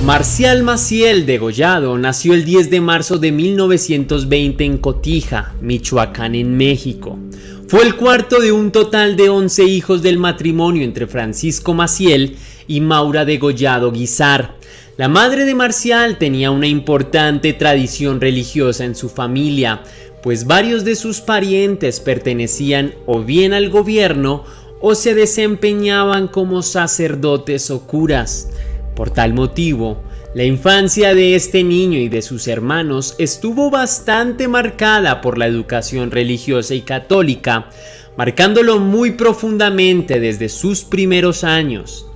Marcial Maciel Degollado nació el 10 de marzo de 1920 en Cotija, Michoacán, en México. Fue el cuarto de un total de 11 hijos del matrimonio entre Francisco Maciel y Maura Degollado Guizar. La madre de Marcial tenía una importante tradición religiosa en su familia, pues varios de sus parientes pertenecían o bien al gobierno o se desempeñaban como sacerdotes o curas. Por tal motivo, la infancia de este niño y de sus hermanos estuvo bastante marcada por la educación religiosa y católica, marcándolo muy profundamente desde sus primeros años.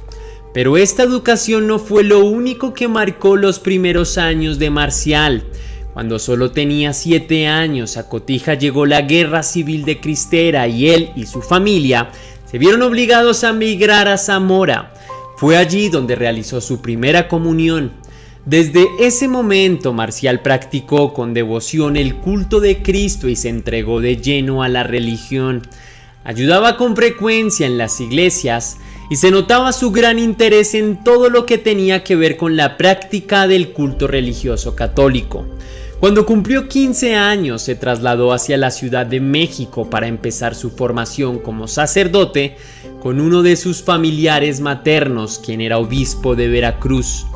Pero esta educación no fue lo único que marcó los primeros años de Marcial. Cuando solo tenía 7 años, a Cotija llegó la Guerra Civil de Cristera y él y su familia se vieron obligados a migrar a Zamora. Fue allí donde realizó su primera comunión. Desde ese momento, Marcial practicó con devoción el culto de Cristo y se entregó de lleno a la religión. Ayudaba con frecuencia en las iglesias y se notaba su gran interés en todo lo que tenía que ver con la práctica del culto religioso católico. Cuando cumplió 15 años, se trasladó hacia la Ciudad de México para empezar su formación como sacerdote con uno de sus familiares maternos, quien era obispo de Veracruz.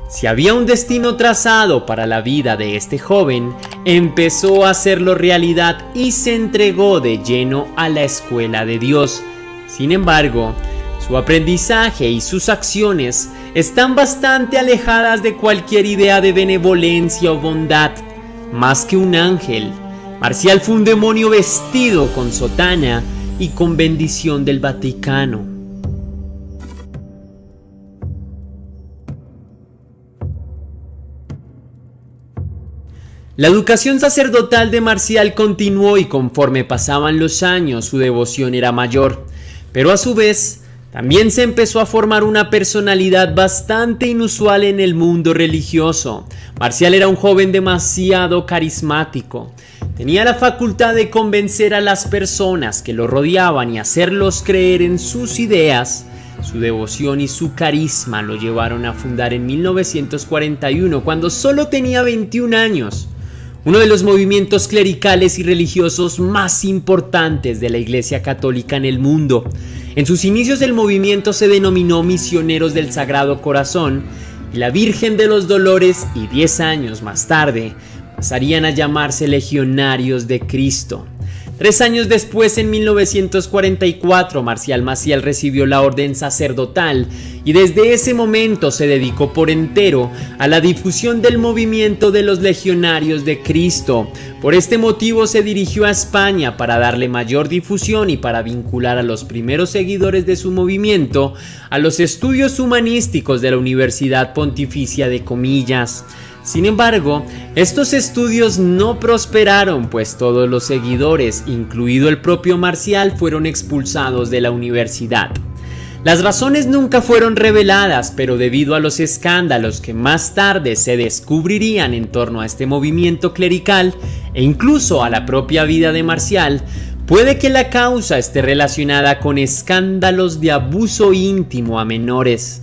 Si había un destino trazado para la vida de este joven, empezó a hacerlo realidad y se entregó de lleno a la escuela de Dios. Sin embargo, su aprendizaje y sus acciones están bastante alejadas de cualquier idea de benevolencia o bondad. Más que un ángel, Marcial fue un demonio vestido con sotana y con bendición del Vaticano. La educación sacerdotal de Marcial continuó y conforme pasaban los años su devoción era mayor, pero a su vez también se empezó a formar una personalidad bastante inusual en el mundo religioso. Marcial era un joven demasiado carismático. Tenía la facultad de convencer a las personas que lo rodeaban y hacerlos creer en sus ideas. Su devoción y su carisma lo llevaron a fundar en 1941, cuando solo tenía 21 años, uno de los movimientos clericales y religiosos más importantes de la Iglesia Católica en el mundo. En sus inicios el movimiento se denominó Misioneros del Sagrado Corazón y la Virgen de los Dolores, y 10 años más tarde pasarían a llamarse Legionarios de Cristo. 3 años después, en 1944, Marcial Maciel recibió la orden sacerdotal y desde ese momento se dedicó por entero a la difusión del movimiento de los Legionarios de Cristo. Por este motivo se dirigió a España para darle mayor difusión y para vincular a los primeros seguidores de su movimiento a los estudios humanísticos de la Universidad Pontificia de Comillas. Sin embargo, estos estudios no prosperaron, pues todos los seguidores, incluido el propio Marcial, fueron expulsados de la universidad. Las razones nunca fueron reveladas, pero debido a los escándalos que más tarde se descubrirían en torno a este movimiento clerical e incluso a la propia vida de Marcial, puede que la causa esté relacionada con escándalos de abuso íntimo a menores.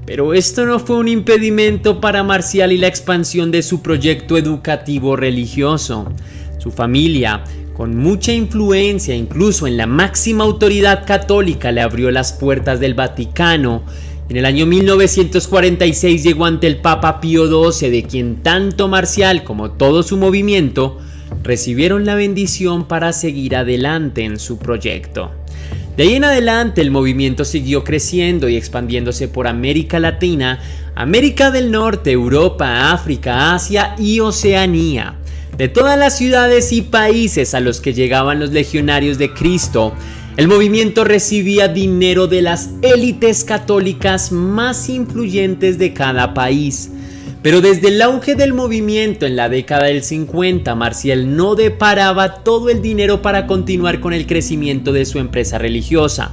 Pero esto no fue un impedimento para Marcial y la expansión de su proyecto educativo religioso. Su familia, con mucha influencia incluso en la máxima autoridad católica, le abrió las puertas del Vaticano. En el año 1946 llegó ante el Papa Pío XII, de quien tanto Marcial como todo su movimiento recibieron la bendición para seguir adelante en su proyecto. De ahí en adelante el movimiento siguió creciendo y expandiéndose por América Latina, América del Norte, Europa, África, Asia y Oceanía. De todas las ciudades y países a los que llegaban los Legionarios de Cristo, el movimiento recibía dinero de las élites católicas más influyentes de cada país. Pero desde el auge del movimiento en la década del 50, Marcial no deparaba todo el dinero para continuar con el crecimiento de su empresa religiosa,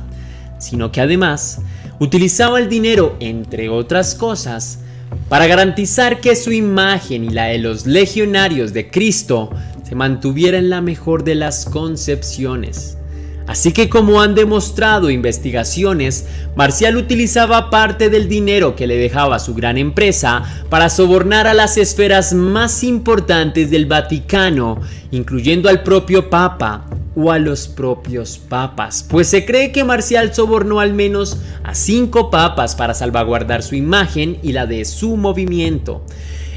sino que además utilizaba el dinero, entre otras cosas, para garantizar que su imagen y la de los Legionarios de Cristo se mantuviera en la mejor de las concepciones. Así que, como han demostrado investigaciones, Marcial utilizaba parte del dinero que le dejaba su gran empresa para sobornar a las esferas más importantes del Vaticano, incluyendo al propio Papa o a los propios papas, pues se cree que Marcial sobornó al menos a 5 papas para salvaguardar su imagen y la de su movimiento.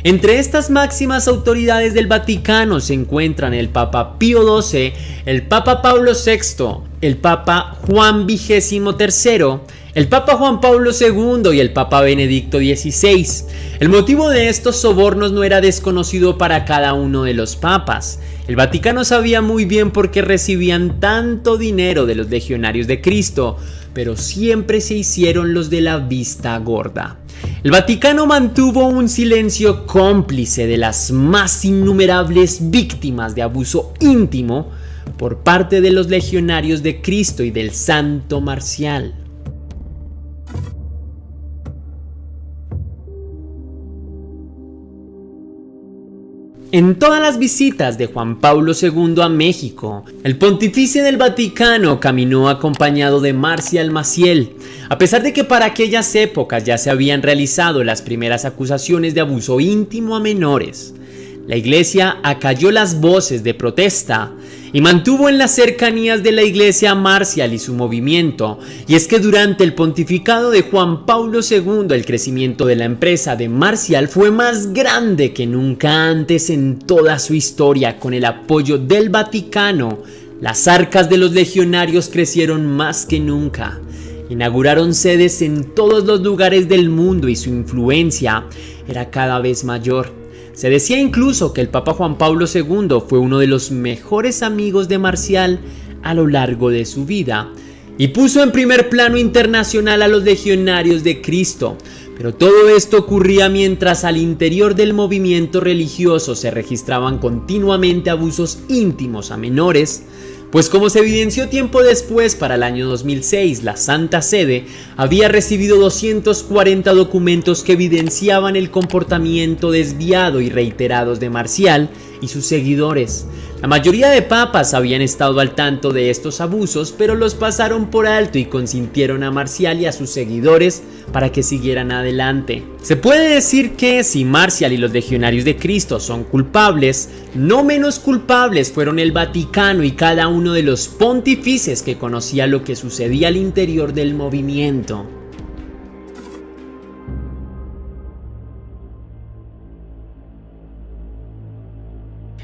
Entre estas máximas autoridades del Vaticano se encuentran el Papa Pío XII, el Papa Pablo VI, el Papa Juan XXIII, el Papa Juan Pablo II y el Papa Benedicto XVI. El motivo de estos sobornos no era desconocido para cada uno de los papas. El Vaticano sabía muy bien por qué recibían tanto dinero de los legionarios de Cristo, pero siempre se hicieron los de la vista gorda. El Vaticano mantuvo un silencio cómplice de las más innumerables víctimas de abuso íntimo por parte de los legionarios de Cristo y del Santo Marcial. En todas las visitas de Juan Pablo II a México, el pontífice del Vaticano caminó acompañado de Marcial Maciel, a pesar de que para aquellas épocas ya se habían realizado las primeras acusaciones de abuso íntimo a menores. La Iglesia acalló las voces de protesta y mantuvo en las cercanías de la Iglesia a Marcial y su movimiento, y es que durante el pontificado de Juan Pablo II el crecimiento de la empresa de Marcial fue más grande que nunca antes en toda su historia. Con el apoyo del Vaticano, las arcas de los legionarios crecieron más que nunca. Inauguraron sedes en todos los lugares del mundo y su influencia era cada vez mayor. Se decía incluso que el Papa Juan Pablo II fue uno de los mejores amigos de Marcial a lo largo de su vida y puso en primer plano internacional a los legionarios de Cristo. Pero todo esto ocurría mientras al interior del movimiento religioso se registraban continuamente abusos íntimos a menores, pues como se evidenció tiempo después, para el año 2006, la Santa Sede había recibido 240 documentos que evidenciaban el comportamiento desviado y reiterados de Marcial y sus seguidores. La mayoría de papas habían estado al tanto de estos abusos, pero los pasaron por alto y consintieron a Marcial y a sus seguidores para que siguieran adelante. Se puede decir que si Marcial y los legionarios de Cristo son culpables, no menos culpables fueron el Vaticano y cada uno de los pontífices que conocía lo que sucedía al interior del movimiento.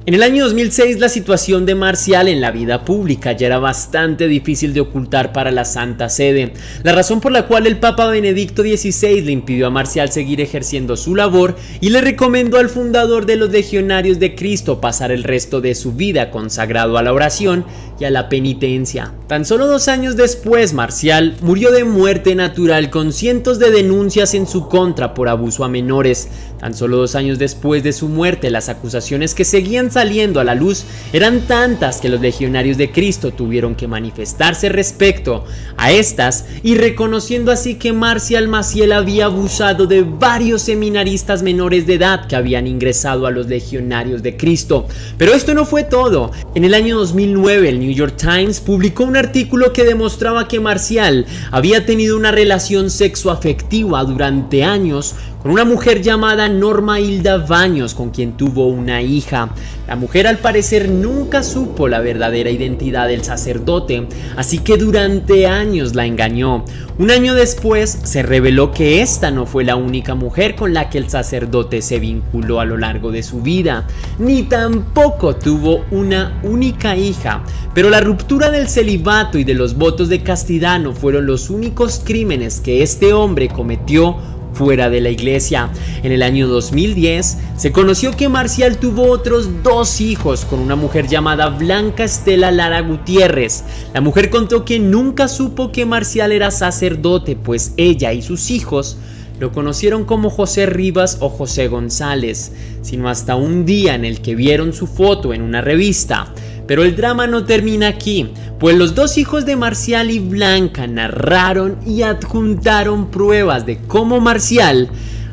En el año 2006 la situación de Marcial en la vida pública ya era bastante difícil de ocultar para la Santa Sede, la razón por la cual el Papa Benedicto XVI le impidió a Marcial seguir ejerciendo su labor y le recomendó al fundador de los Legionarios de Cristo pasar el resto de su vida consagrado a la oración y a la penitencia. Tan solo 2 años después, Marcial murió de muerte natural con cientos de denuncias en su contra por abuso a menores. Tan solo 2 años después de su muerte, las acusaciones que seguían saliendo a la luz eran tantas que los legionarios de Cristo tuvieron que manifestarse respecto a estas y reconociendo así que Marcial Maciel había abusado de varios seminaristas menores de edad que habían ingresado a los legionarios de Cristo. Pero esto no fue todo. En el año 2009 el New York Times publicó un artículo que demostraba que Marcial había tenido una relación sexoafectiva durante años con una mujer llamada Norma Hilda Baños, con quien tuvo una hija. La mujer al parecer nunca supo la verdadera identidad del sacerdote, así que durante años la engañó. Un año después se reveló que esta no fue la única mujer con la que el sacerdote se vinculó a lo largo de su vida, ni tampoco tuvo una única hija. Pero la ruptura del celibato y de los votos de castidad no fueron los únicos crímenes que este hombre cometió fuera de la iglesia. En el año 2010 se conoció que Marcial tuvo otros 2 hijos con una mujer llamada Blanca Estela Lara Gutiérrez. La mujer contó que nunca supo que Marcial era sacerdote, pues ella y sus hijos lo conocieron como José Rivas o José González, sino hasta un día en el que vieron su foto en una revista. Pero el drama no termina aquí, pues los 2 hijos de Marcial y Blanca narraron y adjuntaron pruebas de cómo Marcial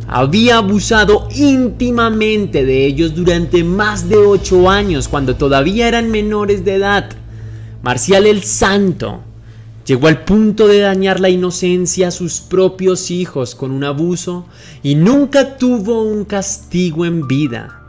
había abusado íntimamente de ellos durante más de 8 años cuando todavía eran menores de edad. Marcial el Santo llegó al punto de dañar la inocencia a sus propios hijos con un abuso y nunca tuvo un castigo en vida.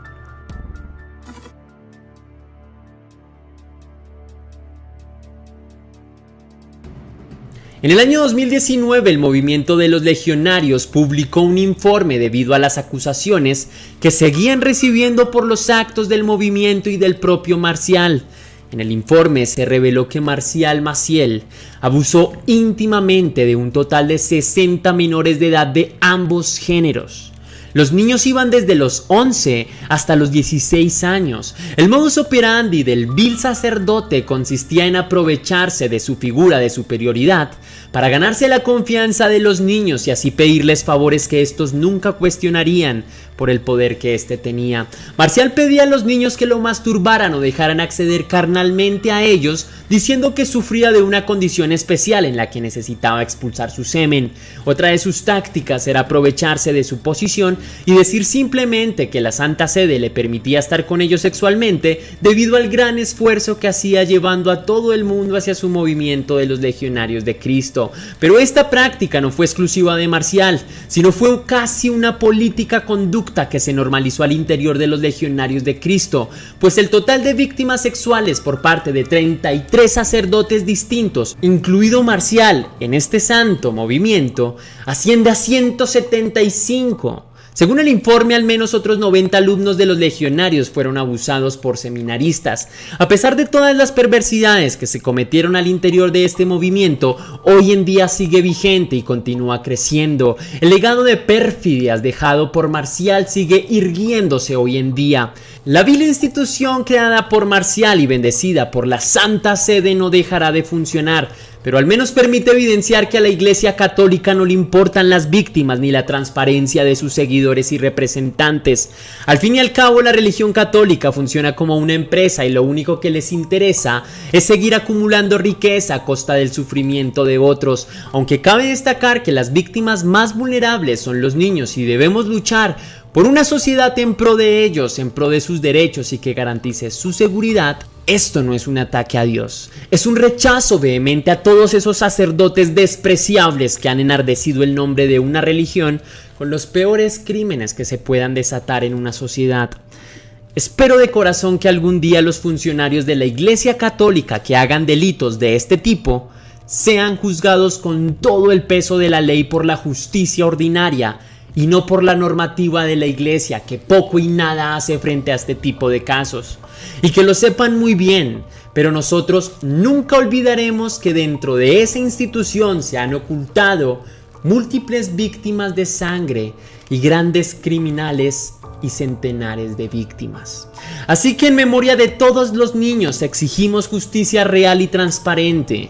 En el año 2019, el movimiento de los legionarios publicó un informe debido a las acusaciones que seguían recibiendo por los actos del movimiento y del propio Marcial. En el informe se reveló que Marcial Maciel abusó íntimamente de un total de 60 menores de edad de ambos géneros. Los niños iban desde los 11 hasta los 16 años. El modus operandi del vil sacerdote consistía en aprovecharse de su figura de superioridad para ganarse la confianza de los niños y así pedirles favores que estos nunca cuestionarían por el poder que éste tenía. Marcial pedía a los niños que lo masturbaran o dejaran acceder carnalmente a ellos, diciendo que sufría de una condición especial en la que necesitaba expulsar su semen. Otra de sus tácticas era aprovecharse de su posición y decir simplemente que la Santa Sede le permitía estar con ellos sexualmente debido al gran esfuerzo que hacía llevando a todo el mundo hacia su movimiento de los legionarios de Cristo. Pero esta práctica no fue exclusiva de Marcial, sino fue casi una política conducta que se normalizó al interior de los legionarios de Cristo, pues el total de víctimas sexuales por parte de 33 sacerdotes distintos, incluido Marcial, en este santo movimiento, asciende a 175. Según el informe, al menos otros 90 alumnos de los legionarios fueron abusados por seminaristas. A pesar de todas las perversidades que se cometieron al interior de este movimiento, hoy en día sigue vigente y continúa creciendo. El legado de perfidias dejado por Marcial sigue irguiéndose hoy en día. La vil institución creada por Marcial y bendecida por la Santa Sede no dejará de funcionar, pero al menos permite evidenciar que a la Iglesia Católica no le importan las víctimas ni la transparencia de sus seguidores y representantes. Al fin y al cabo, la religión católica funciona como una empresa y lo único que les interesa es seguir acumulando riqueza a costa del sufrimiento de otros, aunque cabe destacar que las víctimas más vulnerables son los niños y debemos luchar por una sociedad en pro de ellos, en pro de sus derechos y que garantice su seguridad. Esto no es un ataque a Dios, es un rechazo vehemente a todos esos sacerdotes despreciables que han enardecido el nombre de una religión con los peores crímenes que se puedan desatar en una sociedad. Espero de corazón que algún día los funcionarios de la Iglesia Católica que hagan delitos de este tipo sean juzgados con todo el peso de la ley por la justicia ordinaria y no por la normativa de la Iglesia, que poco y nada hace frente a este tipo de casos. Y que lo sepan muy bien, pero nosotros nunca olvidaremos que dentro de esa institución se han ocultado múltiples víctimas de sangre y grandes criminales y centenares de víctimas. Así que en memoria de todos los niños exigimos justicia real y transparente.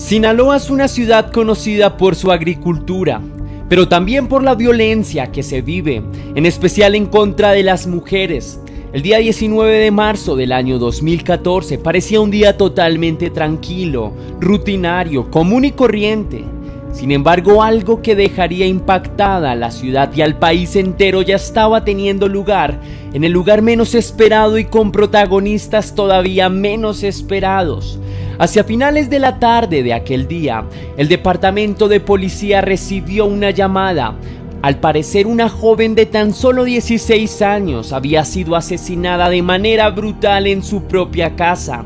Sinaloa es una ciudad conocida por su agricultura, pero también por la violencia que se vive, en especial en contra de las mujeres. El día 19 de marzo del año 2014 parecía un día totalmente tranquilo, rutinario, común y corriente. Sin embargo, algo que dejaría impactada a la ciudad y al país entero ya estaba teniendo lugar en el lugar menos esperado y con protagonistas todavía menos esperados. Hacia finales de la tarde de aquel día, el departamento de policía recibió una llamada. Al parecer, una joven de tan solo 16 años había sido asesinada de manera brutal en su propia casa.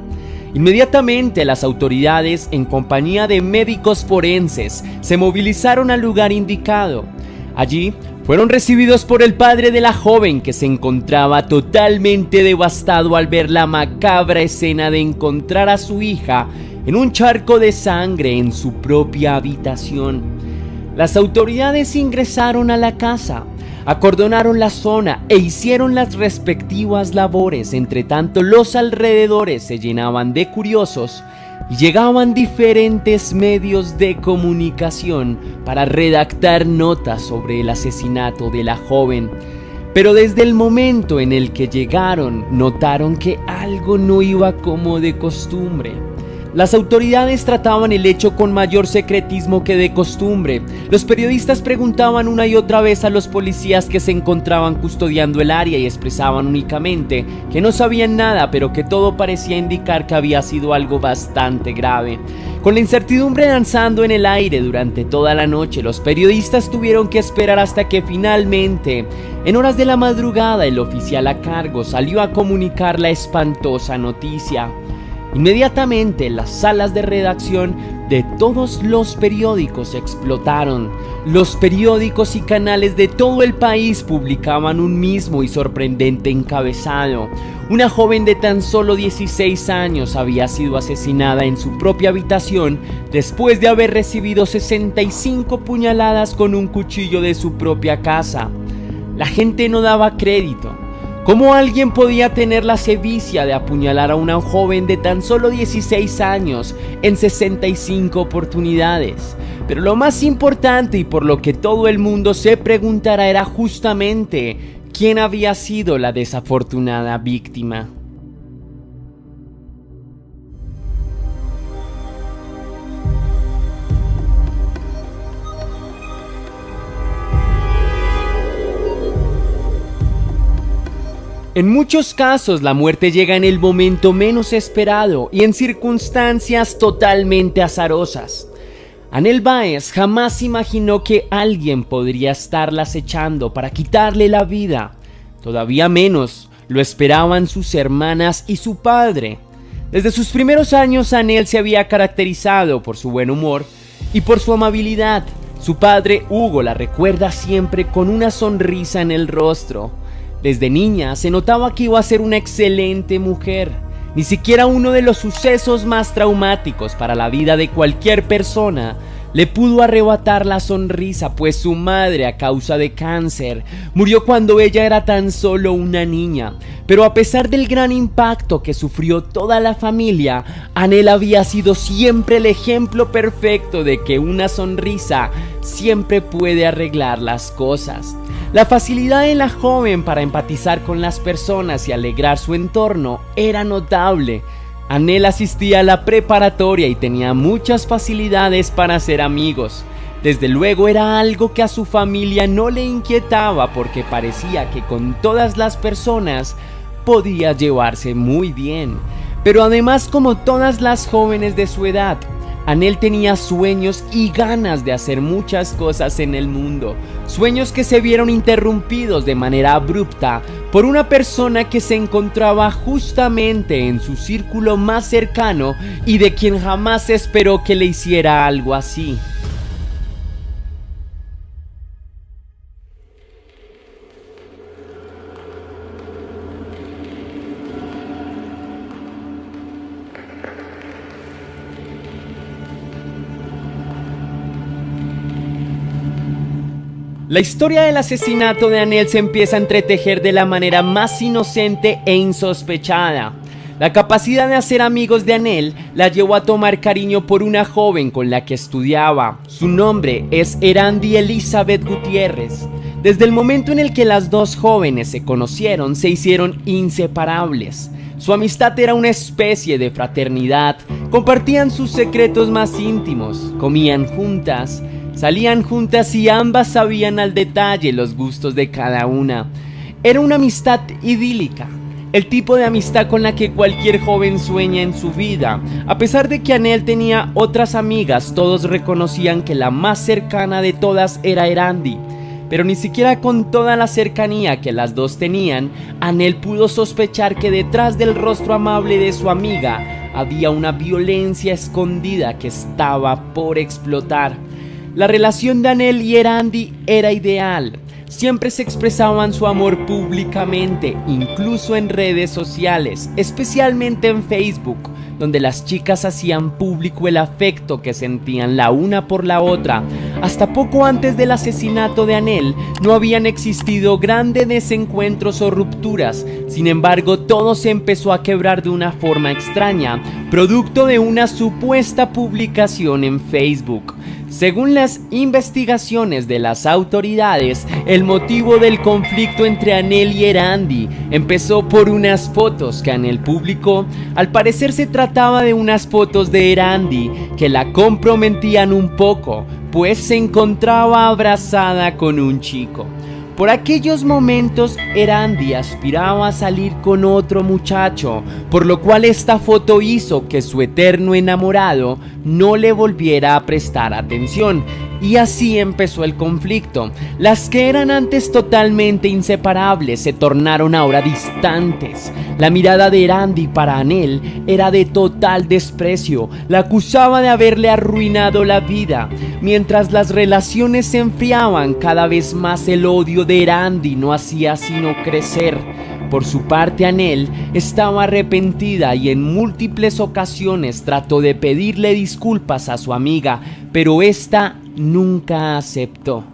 Inmediatamente las autoridades, en compañía de médicos forenses, se movilizaron al lugar indicado. Allí fueron recibidos por el padre de la joven, que se encontraba totalmente devastado al ver la macabra escena de encontrar a su hija en un charco de sangre en su propia habitación. Las autoridades ingresaron a la casa, acordonaron la zona e hicieron las respectivas labores. Entre tanto, los alrededores se llenaban de curiosos y llegaban diferentes medios de comunicación para redactar notas sobre el asesinato de la joven. Pero desde el momento en el que llegaron, notaron que algo no iba como de costumbre. Las autoridades trataban el hecho con mayor secretismo que de costumbre. Los periodistas preguntaban una y otra vez a los policías que se encontraban custodiando el área y expresaban únicamente que no sabían nada, pero que todo parecía indicar que había sido algo bastante grave. Con la incertidumbre danzando en el aire durante toda la noche, los periodistas tuvieron que esperar hasta que finalmente, en horas de la madrugada, el oficial a cargo salió a comunicar la espantosa noticia. Inmediatamente las salas de redacción de todos los periódicos explotaron. Los periódicos y canales de todo el país publicaban un mismo y sorprendente encabezado. Una joven de tan solo 16 años había sido asesinada en su propia habitación después de haber recibido 65 puñaladas con un cuchillo de su propia casa. La gente no daba crédito. ¿Cómo alguien podía tener la sevicia de apuñalar a una joven de tan solo 16 años en 65 oportunidades? Pero lo más importante y por lo que todo el mundo se preguntará era justamente quién había sido la desafortunada víctima. En muchos casos la muerte llega en el momento menos esperado y en circunstancias totalmente azarosas. Anel Báez jamás imaginó que alguien podría estarla acechando para quitarle la vida. Todavía menos lo esperaban sus hermanas y su padre. Desde sus primeros años, Anel se había caracterizado por su buen humor y por su amabilidad. Su padre, Hugo, la recuerda siempre con una sonrisa en el rostro. Desde niña se notaba que iba a ser una excelente mujer. Ni siquiera uno de los sucesos más traumáticos para la vida de cualquier persona le pudo arrebatar la sonrisa, pues su madre, a causa de cáncer, murió cuando ella era tan solo una niña. Pero a pesar del gran impacto que sufrió toda la familia, Anel había sido siempre el ejemplo perfecto de que una sonrisa siempre puede arreglar las cosas. La facilidad de la joven para empatizar con las personas y alegrar su entorno era notable. Anel asistía a la preparatoria y tenía muchas facilidades para hacer amigos. Desde luego era algo que a su familia no le inquietaba porque parecía que con todas las personas podía llevarse muy bien. Pero además, como todas las jóvenes de su edad, Anel tenía sueños y ganas de hacer muchas cosas en el mundo. Sueños que se vieron interrumpidos de manera abrupta por una persona que se encontraba justamente en su círculo más cercano y de quien jamás esperó que le hiciera algo así. La historia del asesinato de Anel se empieza a entretejer de la manera más inocente e insospechada. La capacidad de hacer amigos de Anel la llevó a tomar cariño por una joven con la que estudiaba. Su nombre es Erandi Elizabeth Gutiérrez. Desde el momento en el que las dos jóvenes se conocieron, se hicieron inseparables. Su amistad era una especie de fraternidad. Compartían sus secretos más íntimos, comían juntas, salían juntas y ambas sabían al detalle los gustos de cada una. Era una amistad idílica, el tipo de amistad con la que cualquier joven sueña en su vida. A pesar de que Anel tenía otras amigas, todos reconocían que la más cercana de todas era Erandi. Pero ni siquiera con toda la cercanía que las dos tenían, Anel pudo sospechar que detrás del rostro amable de su amiga había una violencia escondida que estaba por explotar. La relación de Anel y Erandi era ideal. Siempre se expresaban su amor públicamente, incluso en redes sociales, especialmente en Facebook, donde las chicas hacían público el afecto que sentían la una por la otra. Hasta poco antes del asesinato de Anel, no habían existido grandes desencuentros o rupturas. Sin embargo, todo se empezó a quebrar de una forma extraña, producto de una supuesta publicación en Facebook. Según las investigaciones de las autoridades, el motivo del conflicto entre Anel y Erandi empezó por unas fotos que Anel publicó. Al parecer se trataba de unas fotos de Erandi que la comprometían un poco, pues se encontraba abrazada con un chico. Por aquellos momentos, Erandi aspiraba a salir con otro muchacho, por lo cual esta foto hizo que su eterno enamorado no le volviera a prestar atención. Y así empezó el conflicto. Las que eran antes totalmente inseparables se tornaron ahora distantes. La mirada de Erandi para Anel era de total desprecio. La acusaba de haberle arruinado la vida. Mientras las relaciones se enfriaban, cada vez más el odio de Erandi no hacía sino crecer. Por su parte, Anel estaba arrepentida y en múltiples ocasiones trató de pedirle disculpas a su amiga, pero esta nunca aceptó.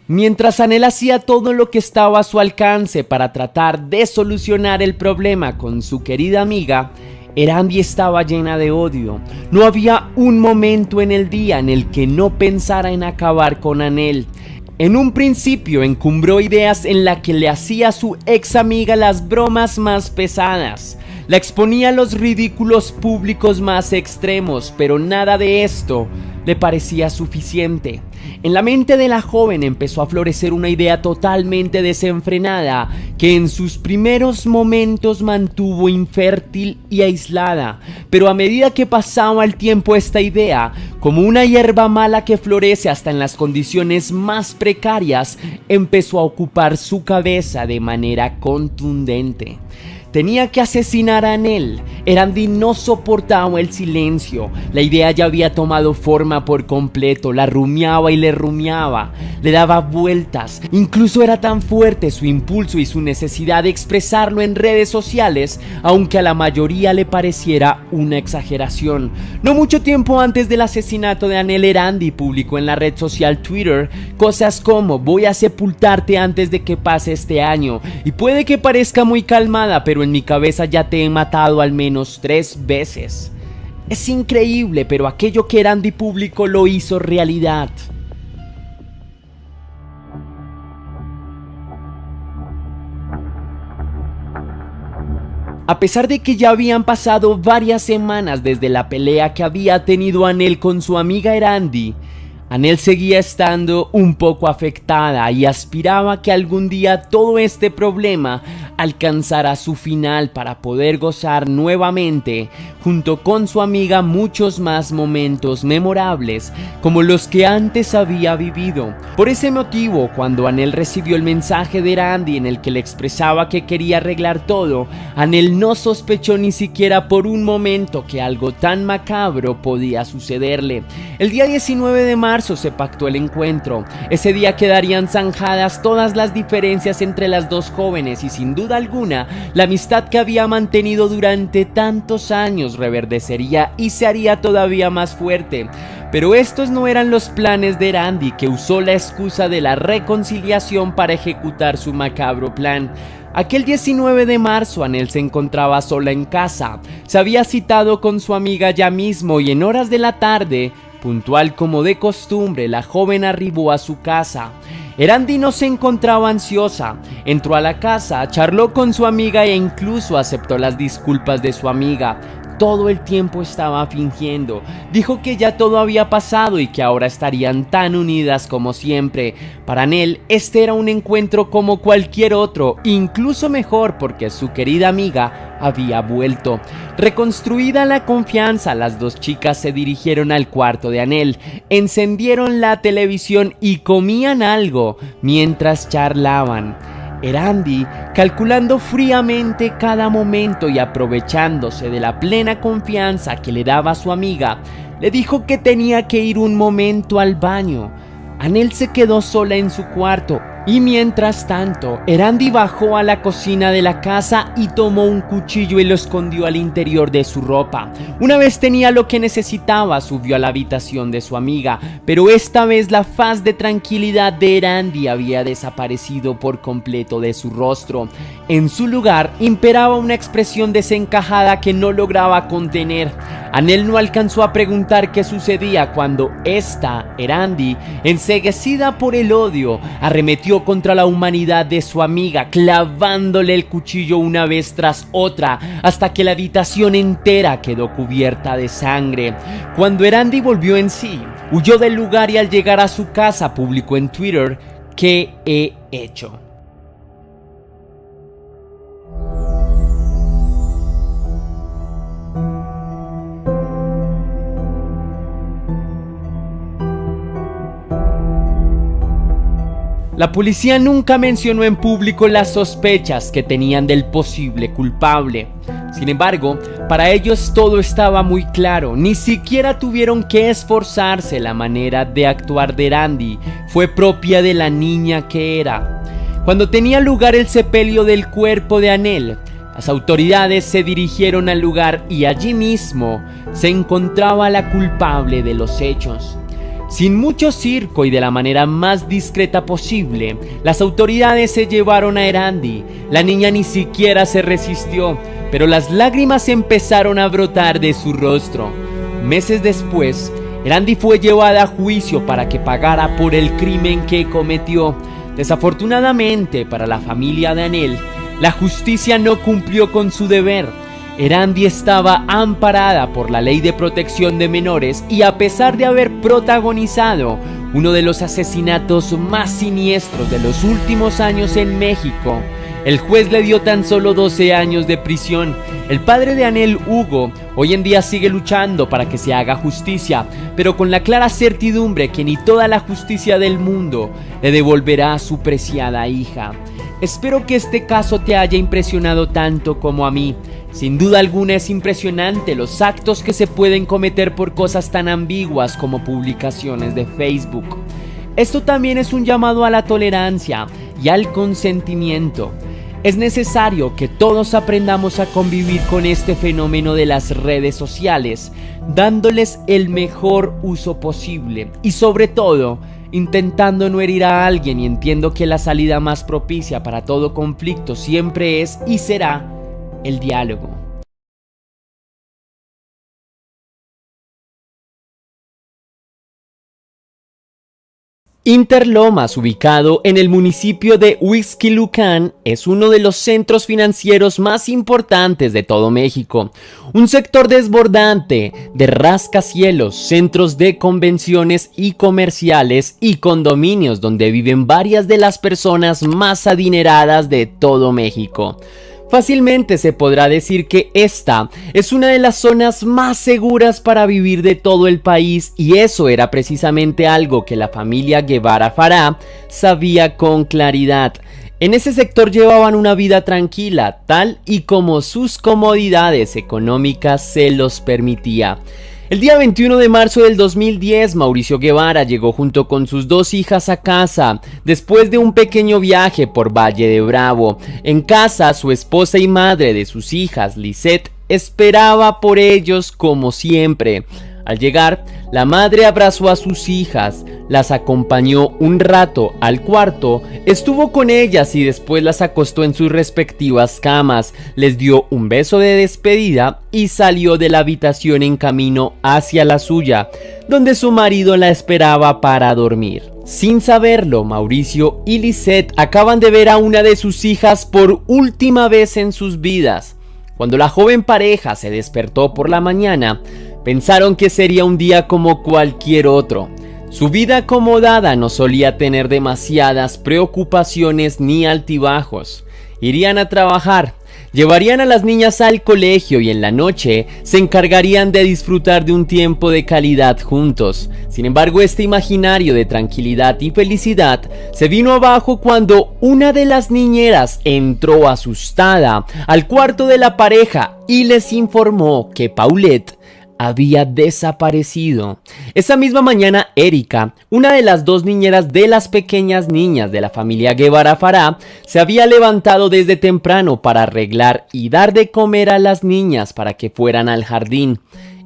Mientras Anel hacía todo lo que estaba a su alcance para tratar de solucionar el problema con su querida amiga, Erandi estaba llena de odio. No había un momento en el día en el que no pensara en acabar con Anel. En un principio encumbró ideas en las que le hacía a su ex amiga las bromas más pesadas. La exponía a los ridículos públicos más extremos, pero nada de esto le parecía suficiente. En la mente de la joven empezó a florecer una idea totalmente desenfrenada que en sus primeros momentos mantuvo infértil y aislada, pero a medida que pasaba el tiempo esta idea, como una hierba mala que florece hasta en las condiciones más precarias, empezó a ocupar su cabeza de manera contundente. Tenía que asesinar a Anel. Erandi no soportaba el silencio. La idea ya había tomado forma por completo. La rumiaba y le rumiaba. Le daba vueltas. Incluso era tan fuerte su impulso y su necesidad de expresarlo en redes sociales, aunque a la mayoría le pareciera una exageración. No mucho tiempo antes del asesinato de Anel, Erandi publicó en la red social Twitter cosas como: voy a sepultarte antes de que pase este año. Y puede que parezca muy calmada, pero en mi cabeza ya te he matado al menos 3 veces. Es increíble, pero aquello que Erandi publicó lo hizo realidad. A pesar de que ya habían pasado varias semanas desde la pelea que había tenido Anel con su amiga Erandi, Anel seguía estando un poco afectada y aspiraba que algún día todo este problema alcanzara su final para poder gozar nuevamente junto con su amiga muchos más momentos memorables como los que antes había vivido. Por ese motivo, cuando Anel recibió el mensaje de Erandi en el que le expresaba que quería arreglar todo, Anel no sospechó ni siquiera por un momento que algo tan macabro podía sucederle. El día 19 de marzo se pactó el encuentro. Ese día quedarían zanjadas todas las diferencias entre las dos jóvenes y sin duda alguna la amistad que había mantenido durante tantos años reverdecería y se haría todavía más fuerte. Pero estos no eran los planes de Erandi, que usó la excusa de la reconciliación para ejecutar su macabro plan. Aquel 19 de marzo Anel se encontraba sola en casa. Se había citado con su amiga ya mismo y en horas de la tarde, puntual como de costumbre, la joven arribó a su casa. Erandi no se encontraba ansiosa. Entró a la casa, charló con su amiga e incluso aceptó las disculpas de su amiga. Todo el tiempo estaba fingiendo. Dijo que ya todo había pasado y que ahora estarían tan unidas como siempre. Para Anel, este era un encuentro como cualquier otro, incluso mejor porque su querida amiga había vuelto. Reconstruida la confianza, las dos chicas se dirigieron al cuarto de Anel, encendieron la televisión y comían algo mientras charlaban. Erandi, calculando fríamente cada momento y aprovechándose de la plena confianza que le daba su amiga, le dijo que tenía que ir un momento al baño. Anel se quedó sola en su cuarto Y mientras tanto, Erandi bajó a la cocina de la casa y tomó un cuchillo y lo escondió al interior de su ropa. Una vez tenía lo que necesitaba, subió a la habitación de su amiga, pero esta vez la faz de tranquilidad de Erandi había desaparecido por completo de su rostro. En su lugar imperaba una expresión desencajada que no lograba contener. Anel no alcanzó a preguntar qué sucedía cuando esta, Erandi, enceguecida por el odio, arremetió contra la humanidad de su amiga, clavándole el cuchillo una vez tras otra, hasta que la habitación entera quedó cubierta de sangre. Cuando Erandi volvió en sí, huyó del lugar y al llegar a su casa publicó en Twitter: ¿qué he hecho? La policía nunca mencionó en público las sospechas que tenían del posible culpable. Sin embargo, para ellos todo estaba muy claro. Ni siquiera tuvieron que esforzarse. La manera de actuar de Erandi fue propia de la niña que era. Cuando tenía lugar el sepelio del cuerpo de Anel, las autoridades se dirigieron al lugar y allí mismo se encontraba la culpable de los hechos. Sin mucho circo y de la manera más discreta posible, las autoridades se llevaron a Erandi. La niña ni siquiera se resistió, pero las lágrimas empezaron a brotar de su rostro. Meses después, Erandi fue llevada a juicio para que pagara por el crimen que cometió. Desafortunadamente para la familia de Anel, la justicia no cumplió con su deber. Erandi estaba amparada por la Ley de Protección de Menores y a pesar de haber protagonizado uno de los asesinatos más siniestros de los últimos años en México, el juez le dio tan solo 12 años de prisión. El padre de Anel, Hugo, hoy en día sigue luchando para que se haga justicia, pero con la clara certidumbre que ni toda la justicia del mundo le devolverá a su preciada hija. Espero que este caso te haya impresionado tanto como a mí. Sin duda alguna es impresionante los actos que se pueden cometer por cosas tan ambiguas como publicaciones de Facebook. Esto también es un llamado a la tolerancia y al consentimiento. Es necesario que todos aprendamos a convivir con este fenómeno de las redes sociales, dándoles el mejor uso posible y sobre todo, intentando no herir a alguien. Y entiendo que la salida más propicia para todo conflicto siempre es y será el diálogo. Interlomas, ubicado en el municipio de Huixquilucan, es uno de los centros financieros más importantes de todo México. Un sector desbordante de rascacielos, centros de convenciones y comerciales y condominios donde viven varias de las personas más adineradas de todo México. Fácilmente se podrá decir que esta es una de las zonas más seguras para vivir de todo el país, y eso era precisamente algo que la familia Guevara Farah sabía con claridad. En ese sector llevaban una vida tranquila, tal y como sus comodidades económicas se los permitía. El día 21 de marzo del 2010, Mauricio Guevara llegó junto con sus 2 hijas a casa, después de un pequeño viaje por Valle de Bravo. En casa, su esposa y madre de sus hijas, Lisette, esperaba por ellos como siempre. Al llegar, la madre abrazó a sus hijas, las acompañó un rato al cuarto, estuvo con ellas y después las acostó en sus respectivas camas, les dio un beso de despedida y salió de la habitación en camino hacia la suya, donde su marido la esperaba para dormir. Sin saberlo, Mauricio y Lisette acaban de ver a una de sus hijas por última vez en sus vidas. Cuando la joven pareja se despertó por la mañana, pensaron que sería un día como cualquier otro. Su vida acomodada no solía tener demasiadas preocupaciones ni altibajos. Irían a trabajar, llevarían a las niñas al colegio y en la noche se encargarían de disfrutar de un tiempo de calidad juntos. Sin embargo, este imaginario de tranquilidad y felicidad se vino abajo cuando una de las niñeras entró asustada al cuarto de la pareja y les informó que Paulette había desaparecido. Esa misma mañana, Erika, una de las dos niñeras de las pequeñas niñas de la familia Guevara Farah, se había levantado desde temprano para arreglar y dar de comer a las niñas para que fueran al jardín.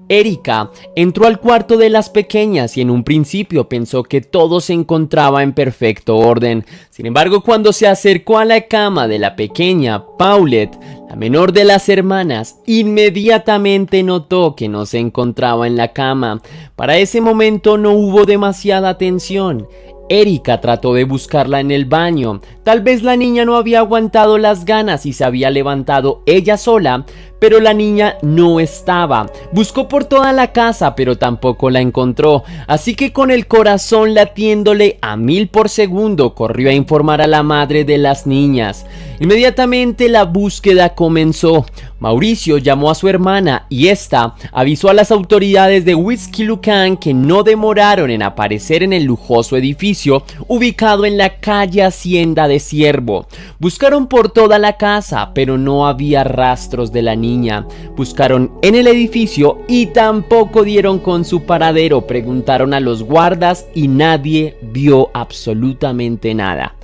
Erika entró al cuarto de las pequeñas y en un principio pensó que todo se encontraba en perfecto orden. Sin embargo, cuando se acercó a la cama de la pequeña Paulette, la menor de las hermanas, inmediatamente notó que no se encontraba en la cama. Para ese momento no hubo demasiada atención. Erika trató de buscarla en el baño. Tal vez la niña no había aguantado las ganas y se había levantado ella sola, pero la niña no estaba. Buscó por toda la casa, pero tampoco la encontró. Así que con el corazón latiéndole a 1000 por segundo, corrió a informar a la madre de las niñas. Inmediatamente la búsqueda comenzó. Mauricio llamó a su hermana y esta avisó a las autoridades de Huixquilucan que no demoraron en aparecer en el lujoso edificio ubicado en la calle Hacienda de Ciervo. Buscaron por toda la casa, pero no había rastros de la niña. Buscaron en el edificio y tampoco dieron con su paradero. Preguntaron a los guardas y nadie vio absolutamente nada.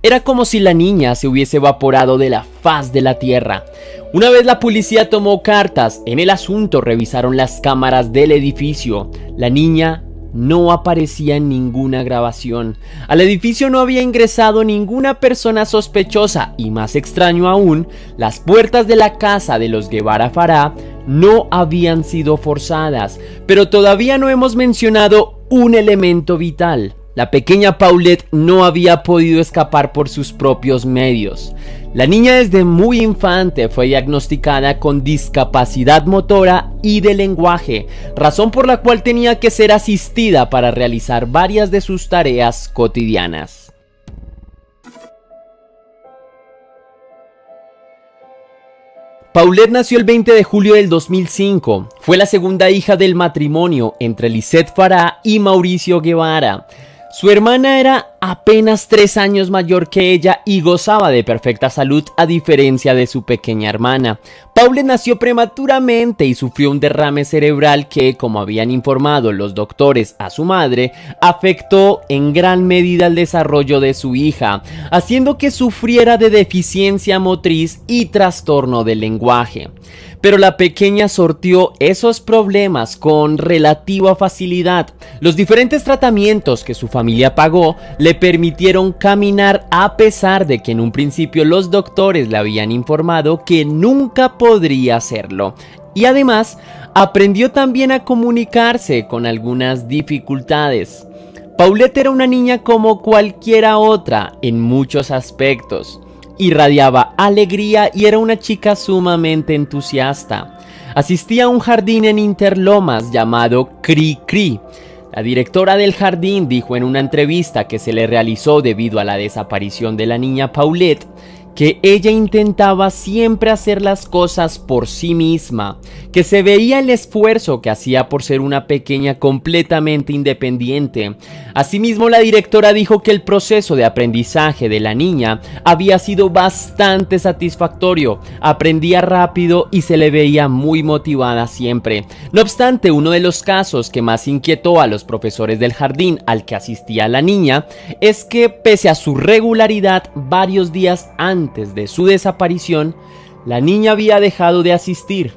Era como si la niña se hubiese evaporado de la faz de la tierra. Una vez la policía tomó cartas en el asunto, revisaron las cámaras del edificio. La niña no aparecía en ninguna grabación. Al edificio no había ingresado ninguna persona sospechosa y, más extraño aún, las puertas de la casa de los Guevara Farah no habían sido forzadas. Pero todavía no hemos mencionado un elemento vital. La pequeña Paulette no había podido escapar por sus propios medios. La niña desde muy infante fue diagnosticada con discapacidad motora y de lenguaje, razón por la cual tenía que ser asistida para realizar varias de sus tareas cotidianas. Paulette nació el 20 de julio del 2005. Fue la segunda hija del matrimonio entre Lisette Farah y Mauricio Guevara. Su hermana era apenas 3 años mayor que ella y gozaba de perfecta salud a diferencia de su pequeña hermana. Paulette nació prematuramente y sufrió un derrame cerebral que, como habían informado los doctores a su madre, afectó en gran medida el desarrollo de su hija, haciendo que sufriera de deficiencia motriz y trastorno del lenguaje. Pero la pequeña sortió esos problemas con relativa facilidad. Los diferentes tratamientos que su familia pagó le permitieron caminar, a pesar de que en un principio los doctores le habían informado que nunca podría hacerlo. Y además aprendió también a comunicarse con algunas dificultades. Paulette era una niña como cualquiera otra en muchos aspectos. Irradiaba alegría y era una chica sumamente entusiasta. Asistía a un jardín en Interlomas llamado Cri Cri. La directora del jardín dijo en una entrevista que se le realizó debido a la desaparición de la niña Paulette que ella intentaba siempre hacer las cosas por sí misma, que se veía el esfuerzo que hacía por ser una pequeña completamente independiente. Asimismo, la directora dijo que el proceso de aprendizaje de la niña había sido bastante satisfactorio, aprendía rápido y se le veía muy motivada siempre. No obstante, uno de los casos que más inquietó a los profesores del jardín al que asistía la niña es que, pese a su regularidad, varios días antes de su desaparición, la niña había dejado de asistir.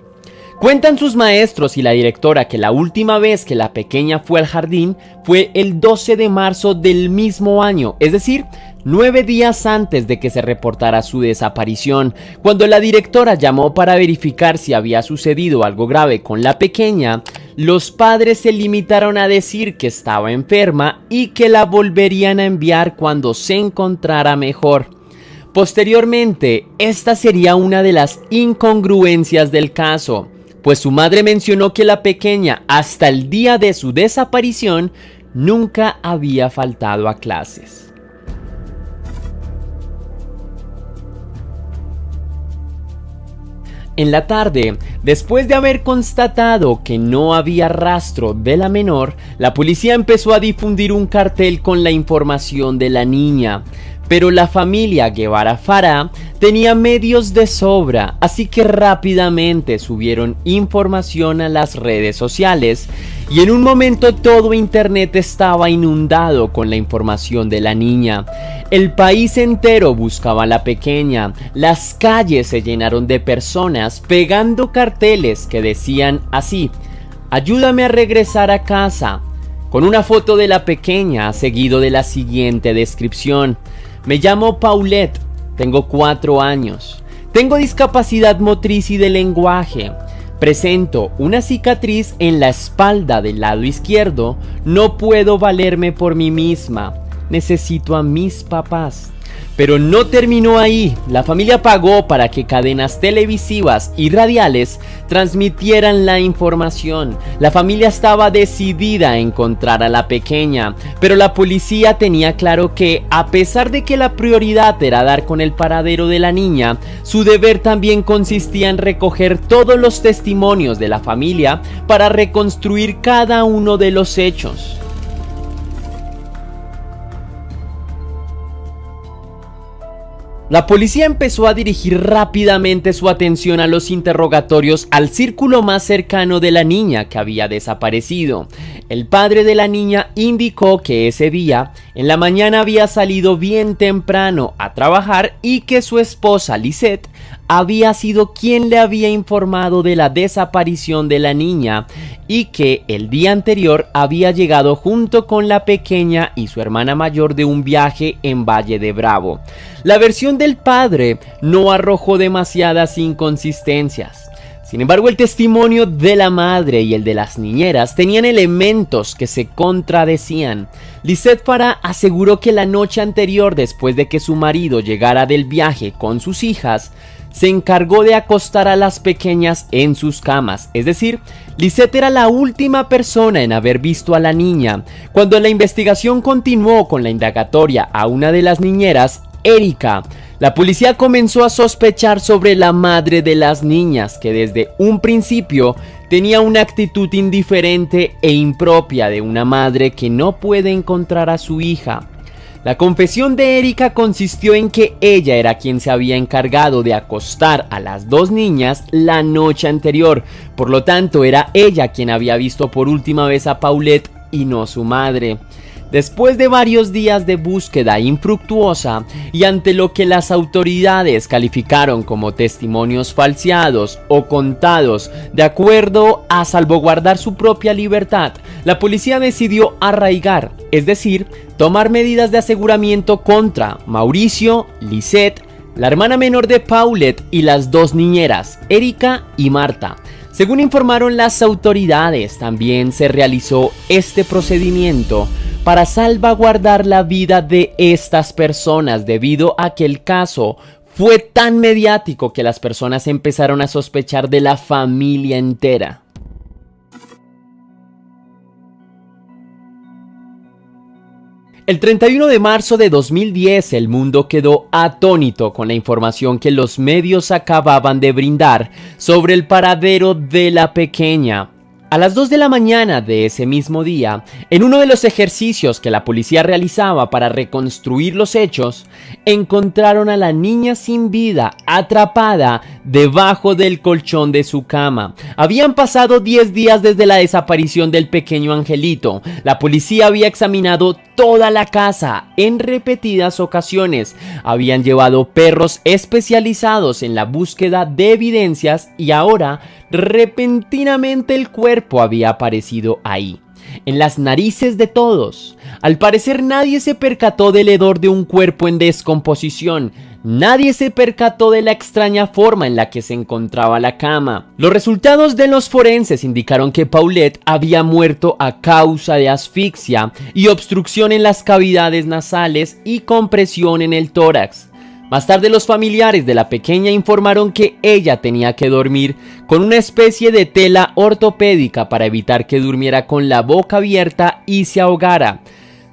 Cuentan sus maestros y la directora que la última vez que la pequeña fue al jardín fue el 12 de marzo del mismo año, es decir, 9 días antes de que se reportara su desaparición. Cuando la directora llamó para verificar si había sucedido algo grave con la pequeña, los padres se limitaron a decir que estaba enferma y que la volverían a enviar cuando se encontrara mejor. Posteriormente, esta sería una de las incongruencias del caso, pues su madre mencionó que la pequeña, hasta el día de su desaparición, nunca había faltado a clases. En la tarde, después de haber constatado que no había rastro de la menor, la policía empezó a difundir un cartel con la información de la niña. pero la familia Guevara Farah tenía medios de sobra, así que rápidamente subieron información a las redes sociales y en un momento todo internet estaba inundado con la información de la niña. El país entero buscaba a la pequeña, las calles se llenaron de personas pegando carteles que decían así: "Ayúdame a regresar a casa", con una foto de la pequeña seguido de la siguiente descripción: "Me llamo Paulette, tengo 4 años, tengo discapacidad motriz y de lenguaje, presento una cicatriz en la espalda del lado izquierdo, no puedo valerme por mí misma, necesito a mis papás". Pero no terminó ahí. La familia pagó para que cadenas televisivas y radiales transmitieran la información. La familia estaba decidida a encontrar a la pequeña, pero la policía tenía claro que, a pesar de que la prioridad era dar con el paradero de la niña, su deber también consistía en recoger todos los testimonios de la familia para reconstruir cada uno de los hechos. La policía empezó a dirigir rápidamente su atención a los interrogatorios al círculo más cercano de la niña que había desaparecido. El padre de la niña indicó que ese día, en la mañana, había salido bien temprano a trabajar y que su esposa Lisette había sido quien le había informado de la desaparición de la niña y que el día anterior había llegado junto con la pequeña y su hermana mayor de un viaje en Valle de Bravo. La versión del padre no arrojó demasiadas inconsistencias. Sin embargo, el testimonio de la madre y el de las niñeras tenían elementos que se contradecían. Lisette Farah aseguró que la noche anterior, después de que su marido llegara del viaje con sus hijas, se encargó de acostar a las pequeñas en sus camas. Es decir, Lisette era la última persona en haber visto a la niña. Cuando la investigación continuó con la indagatoria a una de las niñeras, Erika, la policía comenzó a sospechar sobre la madre de las niñas, que desde un principio tenía una actitud indiferente e impropia de una madre que no puede encontrar a su hija. La confesión de Erika consistió en que ella era quien se había encargado de acostar a las 2 niñas la noche anterior, por lo tanto era ella quien había visto por última vez a Paulette y no su madre. Después de varios días de búsqueda infructuosa y ante lo que las autoridades calificaron como testimonios falseados o contados de acuerdo a salvaguardar su propia libertad, la policía decidió arraigar, es decir, tomar medidas de aseguramiento contra Mauricio, Lisette, la hermana menor de Paulette y las 2 niñeras, Erika y Marta. Según informaron las autoridades, también se realizó este procedimiento para salvaguardar la vida de estas personas, debido a que el caso fue tan mediático que las personas empezaron a sospechar de la familia entera. El 31 de marzo de 2010, el mundo quedó atónito con la información que los medios acababan de brindar sobre el paradero de la pequeña. A las 2 de la mañana de ese mismo día, en uno de los ejercicios que la policía realizaba para reconstruir los hechos, encontraron a la niña sin vida, atrapada debajo del colchón de su cama. Habían pasado 10 días desde la desaparición del pequeño angelito. La policía había examinado toda la casa en repetidas ocasiones. Habían llevado perros especializados en la búsqueda de evidencias y ahora, repentinamente, el cuerpo había aparecido ahí, en las narices de todos. Al parecer nadie se percató del hedor de un cuerpo en descomposición. Nadie se percató de la extraña forma en la que se encontraba la cama. Los resultados de los forenses indicaron que Paulette había muerto a causa de asfixia y obstrucción en las cavidades nasales y compresión en el tórax. Más tarde, los familiares de la pequeña informaron que ella tenía que dormir con una especie de tela ortopédica para evitar que durmiera con la boca abierta y se ahogara.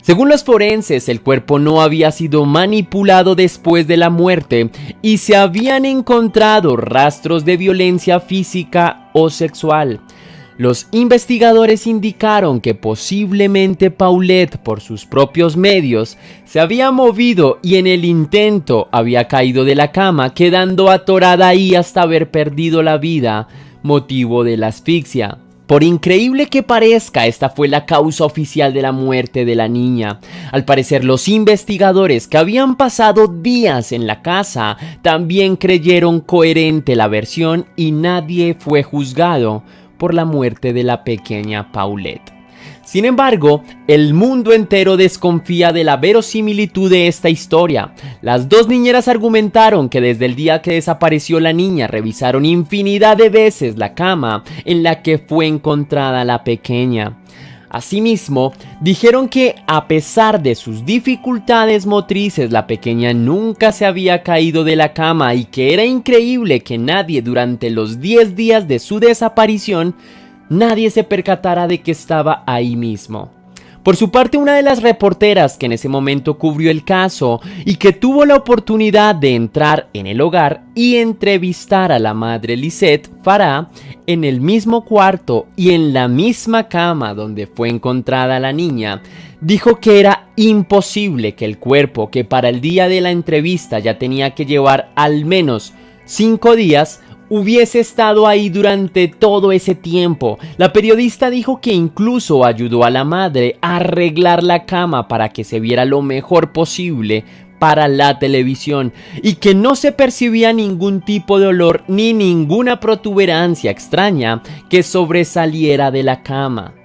Según los forenses, el cuerpo no había sido manipulado después de la muerte y se habían encontrado rastros de violencia física o sexual. Los investigadores indicaron que posiblemente Paulette, por sus propios medios, se había movido y en el intento había caído de la cama, quedando atorada ahí hasta haber perdido la vida, motivo de la asfixia. Por increíble que parezca, esta fue la causa oficial de la muerte de la niña. Al parecer, los investigadores que habían pasado días en la casa también creyeron coherente la versión y nadie fue juzgado por la muerte de la pequeña Paulette. Sin embargo, el mundo entero desconfía de la verosimilitud de esta historia. Las dos niñeras argumentaron que desde el día que desapareció la niña revisaron infinidad de veces la cama en la que fue encontrada la pequeña. Asimismo, dijeron que a pesar de sus dificultades motrices, la pequeña nunca se había caído de la cama y que era increíble que nadie durante los 10 días de su desaparición nadie se percatara de que estaba ahí mismo. Por su parte, una de las reporteras que en ese momento cubrió el caso y que tuvo la oportunidad de entrar en el hogar y entrevistar a la madre Lisette Farah en el mismo cuarto y en la misma cama donde fue encontrada la niña, dijo que era imposible que el cuerpo, que para el día de la entrevista ya tenía que llevar al menos 5 días, hubiese estado ahí durante todo ese tiempo. La periodista dijo que incluso ayudó a la madre a arreglar la cama para que se viera lo mejor posible para la televisión y que no se percibía ningún tipo de olor ni ninguna protuberancia extraña que sobresaliera de la cama.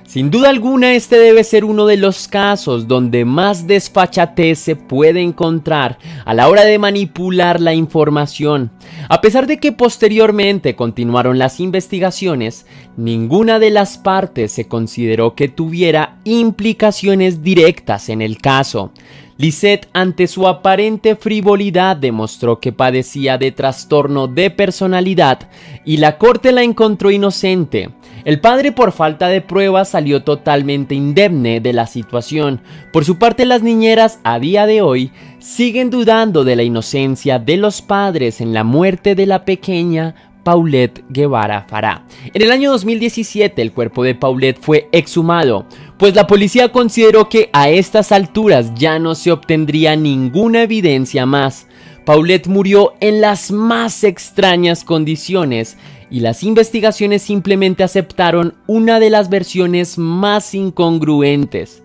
Sin duda alguna, este debe ser uno de los casos donde más desfachatez se puede encontrar a la hora de manipular la información. A pesar de que posteriormente continuaron las investigaciones, ninguna de las partes se consideró que tuviera implicaciones directas en el caso. Lisette, ante su aparente frivolidad, demostró que padecía de trastorno de personalidad y la corte la encontró inocente. El padre, por falta de pruebas, salió totalmente indemne de la situación. Por su parte, las niñeras a día de hoy siguen dudando de la inocencia de los padres en la muerte de la pequeña Paulette Guevara Farah. En el año 2017 el cuerpo de Paulette fue exhumado, pues la policía consideró que a estas alturas ya no se obtendría ninguna evidencia más. Paulette murió en las más extrañas condiciones y las investigaciones simplemente aceptaron una de las versiones más incongruentes,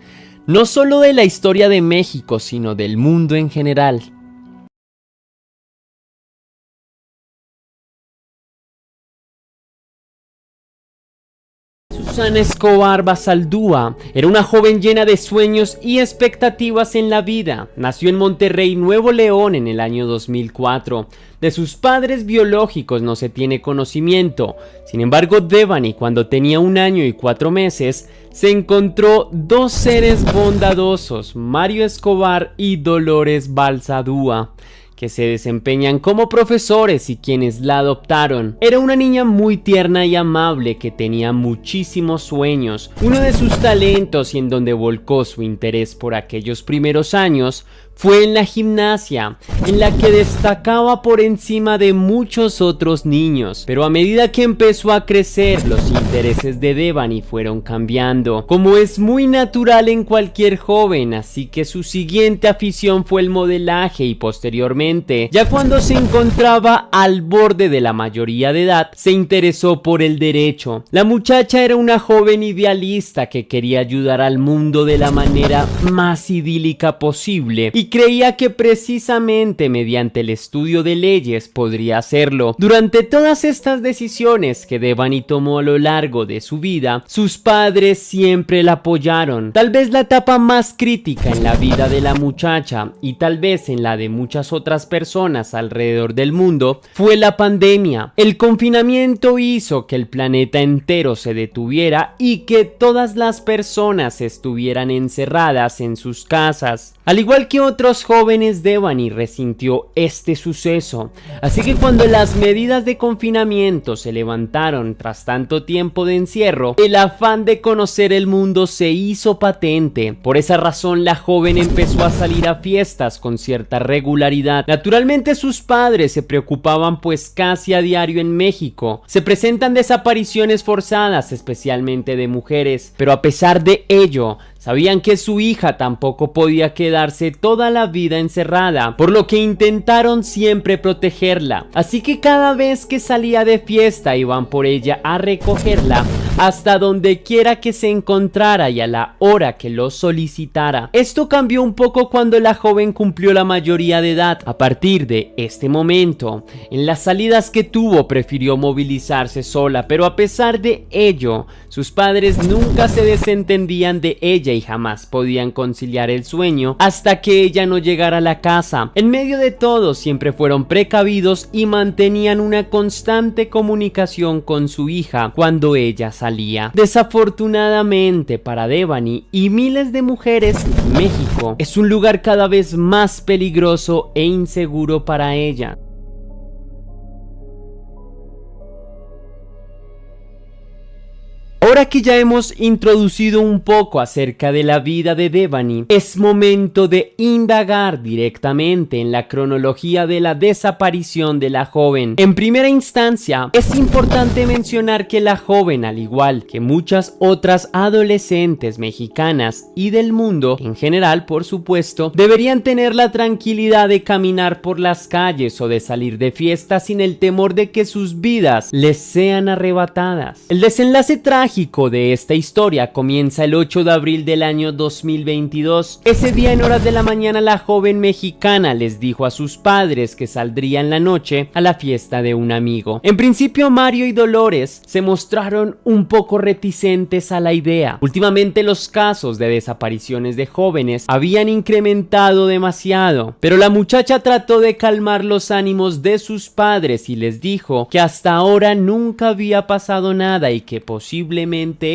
no solo de la historia de México, sino del mundo en general. Susana Escobar Basaldúa era una joven llena de sueños y expectativas en la vida. Nació en Monterrey, Nuevo León, en el año 2004. De sus padres biológicos no se tiene conocimiento. Sin embargo, Devani, cuando tenía 1 año y 4 meses, se encontró 2 seres bondadosos, Mario Escobar y Dolores Balsadúa, que se desempeñan como profesores y quienes la adoptaron. Era una niña muy tierna y amable que tenía muchísimos sueños. Uno de sus talentos y en donde volcó su interés por aquellos primeros años fue en la gimnasia, en la que destacaba por encima de muchos otros niños. Pero a medida que empezó a crecer, los intereses de Devani fueron cambiando, como es muy natural en cualquier joven, así que su siguiente afición fue el modelaje y posteriormente, ya cuando se encontraba al borde de la mayoría de edad, se interesó por el derecho. La muchacha era una joven idealista que quería ayudar al mundo de la manera más idílica posible y creía que precisamente mediante el estudio de leyes podría hacerlo. Durante todas estas decisiones que Devani tomó a lo largo de su vida, sus padres siempre la apoyaron. Tal vez la etapa más crítica en la vida de la muchacha y tal vez en la de muchas otras personas alrededor del mundo fue la pandemia. El confinamiento hizo que el planeta entero se detuviera y que todas las personas estuvieran encerradas en sus casas. Al igual que otros jóvenes, Devani resintió este suceso, así que cuando las medidas de confinamiento se levantaron tras tanto tiempo de encierro, el afán de conocer el mundo se hizo patente. Por esa razón, la joven empezó a salir a fiestas con cierta regularidad. Naturalmente, sus padres se preocupaban, pues casi a diario en México se presentan desapariciones forzadas, especialmente de mujeres, pero a pesar de ello, sabían que su hija tampoco podía quedarse toda la vida encerrada, por lo que intentaron siempre protegerla. Así que cada vez que salía de fiesta iban por ella a recogerla hasta donde quiera que se encontrara y a la hora que lo solicitara. Esto cambió un poco cuando la joven cumplió la mayoría de edad. A partir de este momento, en las salidas que tuvo prefirió movilizarse sola, pero a pesar de ello, sus padres nunca se desentendían de ella y jamás podían conciliar el sueño hasta que ella no llegara a la casa. En medio de todo, siempre fueron precavidos y mantenían una constante comunicación con su hija cuando ella salía. Desafortunadamente para Devani y miles de mujeres, México es un lugar cada vez más peligroso e inseguro para ella. Ahora que ya hemos introducido un poco acerca de la vida de Devani, es momento de indagar directamente en la cronología de la desaparición de la joven. En primera instancia, es importante mencionar que la joven, al igual que muchas otras adolescentes mexicanas y del mundo en general, por supuesto, deberían tener la tranquilidad de caminar por las calles o de salir de fiesta sin el temor de que sus vidas les sean arrebatadas. El desenlace trágico de esta historia comienza el 8 de abril del año 2022. Ese día, en horas de la mañana, la joven mexicana les dijo a sus padres que saldría en la noche a la fiesta de un amigo. En principio, Mario y Dolores se mostraron un poco reticentes a la idea. Últimamente los casos de desapariciones de jóvenes habían incrementado demasiado, pero la muchacha trató de calmar los ánimos de sus padres y les dijo que hasta ahora nunca había pasado nada y que posiblemente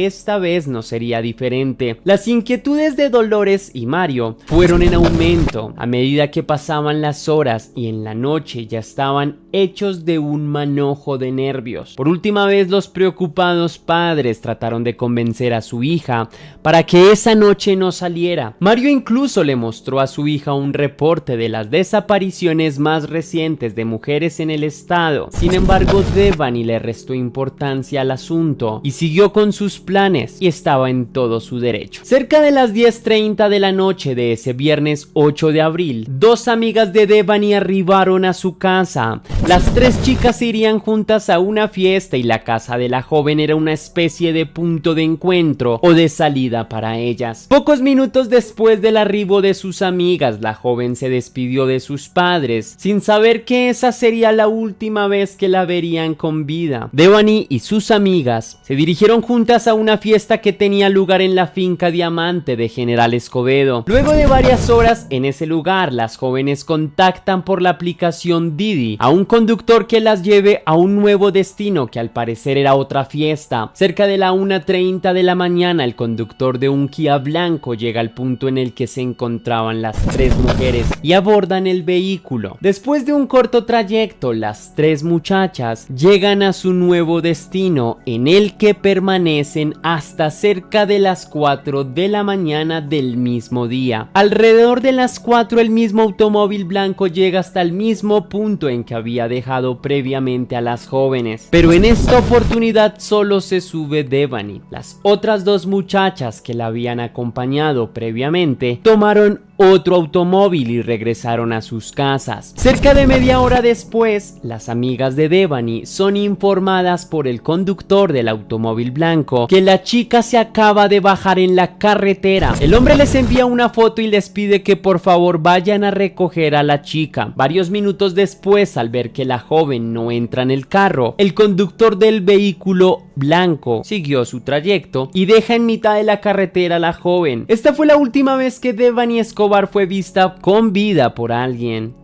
esta vez no sería diferente. Las inquietudes de Dolores y Mario fueron en aumento a medida que pasaban las horas y en la noche ya estaban hechos de un manojo de nervios. Por última vez, los preocupados padres trataron de convencer a su hija para que esa noche no saliera. Mario incluso le mostró a su hija un reporte de las desapariciones más recientes de mujeres en el estado. Sin embargo, Devani le restó importancia al asunto y siguió con sus planes, y estaba en todo su derecho. Cerca de las 10:30 de la noche de ese viernes 8 de abril, dos amigas de Devani arribaron a su casa. Las tres chicas irían juntas a una fiesta y la casa de la joven era una especie de punto de encuentro o de salida para ellas. Pocos minutos después del arribo de sus amigas, la joven se despidió de sus padres sin saber que esa sería la última vez que la verían con vida. Devani y sus amigas se dirigieron juntas a una fiesta que tenía lugar en la finca Diamante de General Escobedo. Luego de varias horas en ese lugar, las jóvenes contactan por la aplicación Didi a un conductor que las lleve a un nuevo destino que al parecer era otra fiesta. Cerca de la 1:30 de la mañana, el conductor de un Kia blanco llega al punto en el que se encontraban las tres mujeres y abordan el vehículo. Después de un corto trayecto, las tres muchachas llegan a su nuevo destino, en el que permanecen hasta cerca de las 4 de la mañana del mismo día. Alrededor de las 4, el mismo automóvil blanco llega hasta el mismo punto en que había dejado previamente a las jóvenes, pero en esta oportunidad solo se sube Devani. Las otras dos muchachas que la habían acompañado previamente tomaron otro automóvil y regresaron a sus casas. Cerca de media hora después, las amigas de Devani son informadas por el conductor del automóvil blanco que la chica se acaba de bajar en la carretera. El hombre les envía una foto y les pide que por favor vayan a recoger a la chica. Varios minutos después, al ver que la joven no entra en el carro, el conductor del vehículo blanco siguió su trayecto y deja en mitad de la carretera a la joven. Esta fue la última vez que Devani Escobar fue vista con vida por alguien.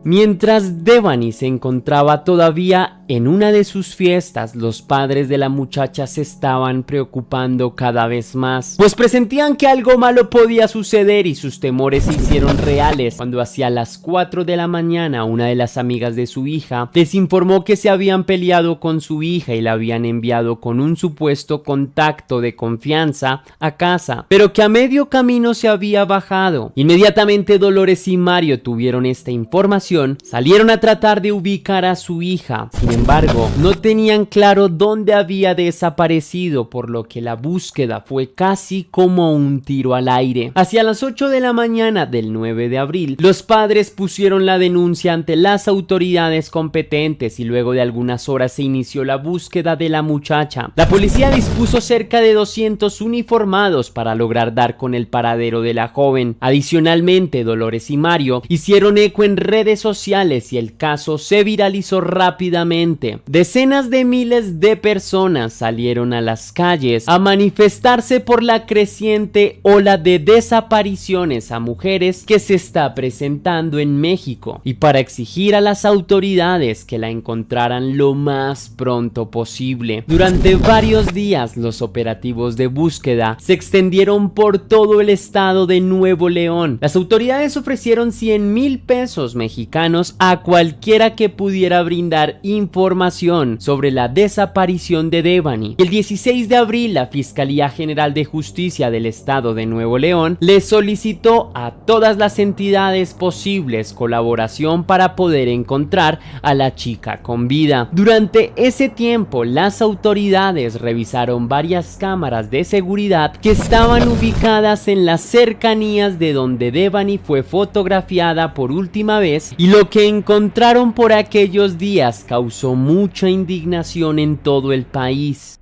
Mientras Devani se encontraba todavía en una de sus fiestas, los padres de la muchacha se estaban preocupando cada vez más, pues presentían que algo malo podía suceder y sus temores se hicieron reales cuando hacia las 4 de la mañana una de las amigas de su hija les informó que se habían peleado con su hija y la habían enviado con un supuesto contacto de confianza a casa, pero que a medio camino se había bajado. Inmediatamente Dolores y Mario tuvieron esta información, salieron a tratar de ubicar a su hija. Sin embargo, no tenían claro dónde había desaparecido, por lo que la búsqueda fue casi como un tiro al aire. Hacia las 8 de la mañana del 9 de abril, los padres pusieron la denuncia ante las autoridades competentes y luego de algunas horas se inició la búsqueda de la muchacha. La policía dispuso cerca de 200 uniformados para lograr dar con el paradero de la joven. Adicionalmente, Dolores y Mario hicieron eco en redes sociales y el caso se viralizó rápidamente. Decenas de miles de personas salieron a las calles a manifestarse por la creciente ola de desapariciones a mujeres que se está presentando en México y para exigir a las autoridades que la encontraran lo más pronto posible. Durante varios días, los operativos de búsqueda se extendieron por todo el estado de Nuevo León. Las autoridades ofrecieron 100,000 pesos mexicanos a cualquiera que pudiera brindar información sobre la desaparición de Devani. El 16 de abril, la Fiscalía General de Justicia del estado de Nuevo León le solicitó a todas las entidades posibles colaboración para poder encontrar a la chica con vida. Durante ese tiempo, las autoridades revisaron varias cámaras de seguridad que estaban ubicadas en las cercanías de donde Devani fue fotografiada por última vez, y lo que encontraron por aquellos días causó mucha indignación en todo el país.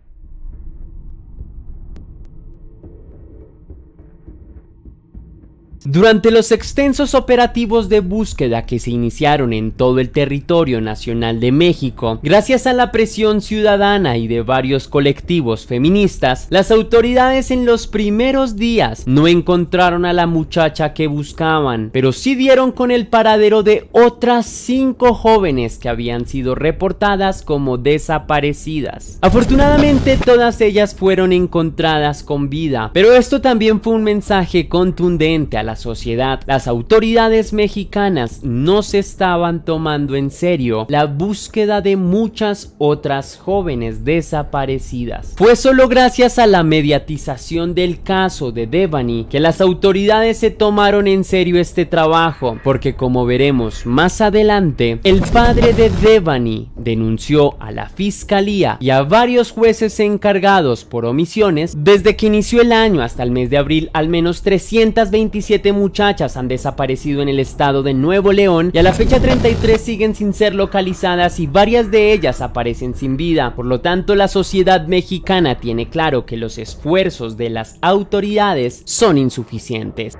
Durante los extensos operativos de búsqueda que se iniciaron en todo el territorio nacional de México, gracias a la presión ciudadana y de varios colectivos feministas, las autoridades en los primeros días no encontraron a la muchacha que buscaban, pero sí dieron con el paradero de otras 5 jóvenes que habían sido reportadas como desaparecidas. Afortunadamente, todas ellas fueron encontradas con vida, pero esto también fue un mensaje contundente a la sociedad. Las autoridades mexicanas no se estaban tomando en serio la búsqueda de muchas otras jóvenes desaparecidas. Fue solo gracias a la mediatización del caso de Devani que las autoridades se tomaron en serio este trabajo, porque como veremos más adelante, el padre de Devani denunció a la fiscalía y a varios jueces encargados por omisiones. Desde que inició el año hasta el mes de abril, al menos 327 muchachas han desaparecido en el estado de Nuevo León y a la fecha 33 siguen sin ser localizadas y varias de ellas aparecen sin vida. Por lo tanto, la sociedad mexicana tiene claro que los esfuerzos de las autoridades son insuficientes.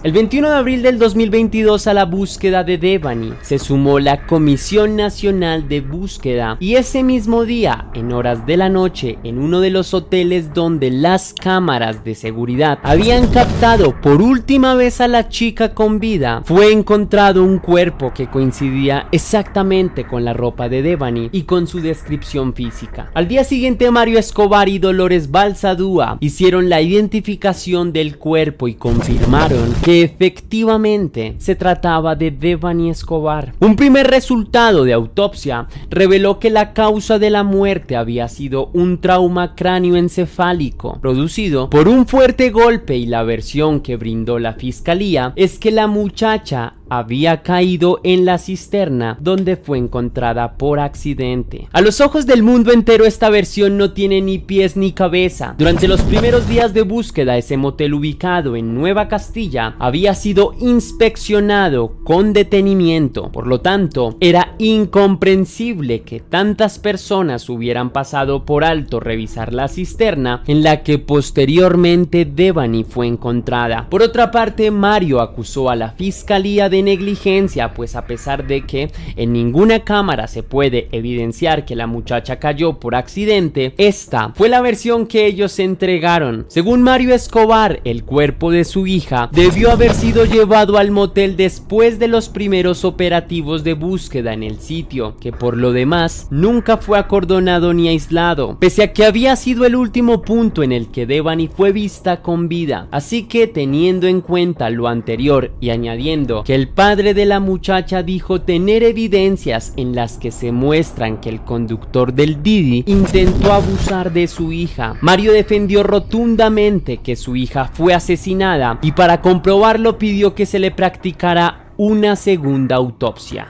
El 21 de abril del 2022 a la búsqueda de Devani se sumó la Comisión Nacional de Búsqueda, y ese mismo día, en horas de la noche, en uno de los hoteles donde las cámaras de seguridad habían captado por última vez a la chica con vida, fue encontrado un cuerpo que coincidía exactamente con la ropa de Devani y con su descripción física. Al día siguiente, Mario Escobar y Dolores Balsadúa hicieron la identificación del cuerpo y confirmaron que efectivamente se trataba de Devani Escobar. Un primer resultado de autopsia reveló que la causa de la muerte había sido un trauma cráneoencefálico producido por un fuerte golpe, y la versión que brindó la fiscalía es que la muchacha había caído en la cisterna donde fue encontrada por accidente. A los ojos del mundo entero, esta versión no tiene ni pies ni cabeza. Durante los primeros días de búsqueda, ese motel ubicado en Nueva Castilla había sido inspeccionado con detenimiento. Por lo tanto, era incomprensible que tantas personas hubieran pasado por alto revisar la cisterna en la que posteriormente Devani fue encontrada. Por otra parte, Mario acusó a la fiscalía de de negligencia, pues a pesar de que en ninguna cámara se puede evidenciar que la muchacha cayó por accidente, esta fue la versión que ellos entregaron. Según Mario Escobar, el cuerpo de su hija debió haber sido llevado al motel después de los primeros operativos de búsqueda en el sitio, que por lo demás nunca fue acordonado ni aislado, pese a que había sido el último punto en el que Devani fue vista con vida. Así que, teniendo en cuenta lo anterior y añadiendo que el padre de la muchacha dijo tener evidencias en las que se muestran que el conductor del Didi intentó abusar de su hija, Mario defendió rotundamente que su hija fue asesinada y para comprobarlo pidió que se le practicara una segunda autopsia.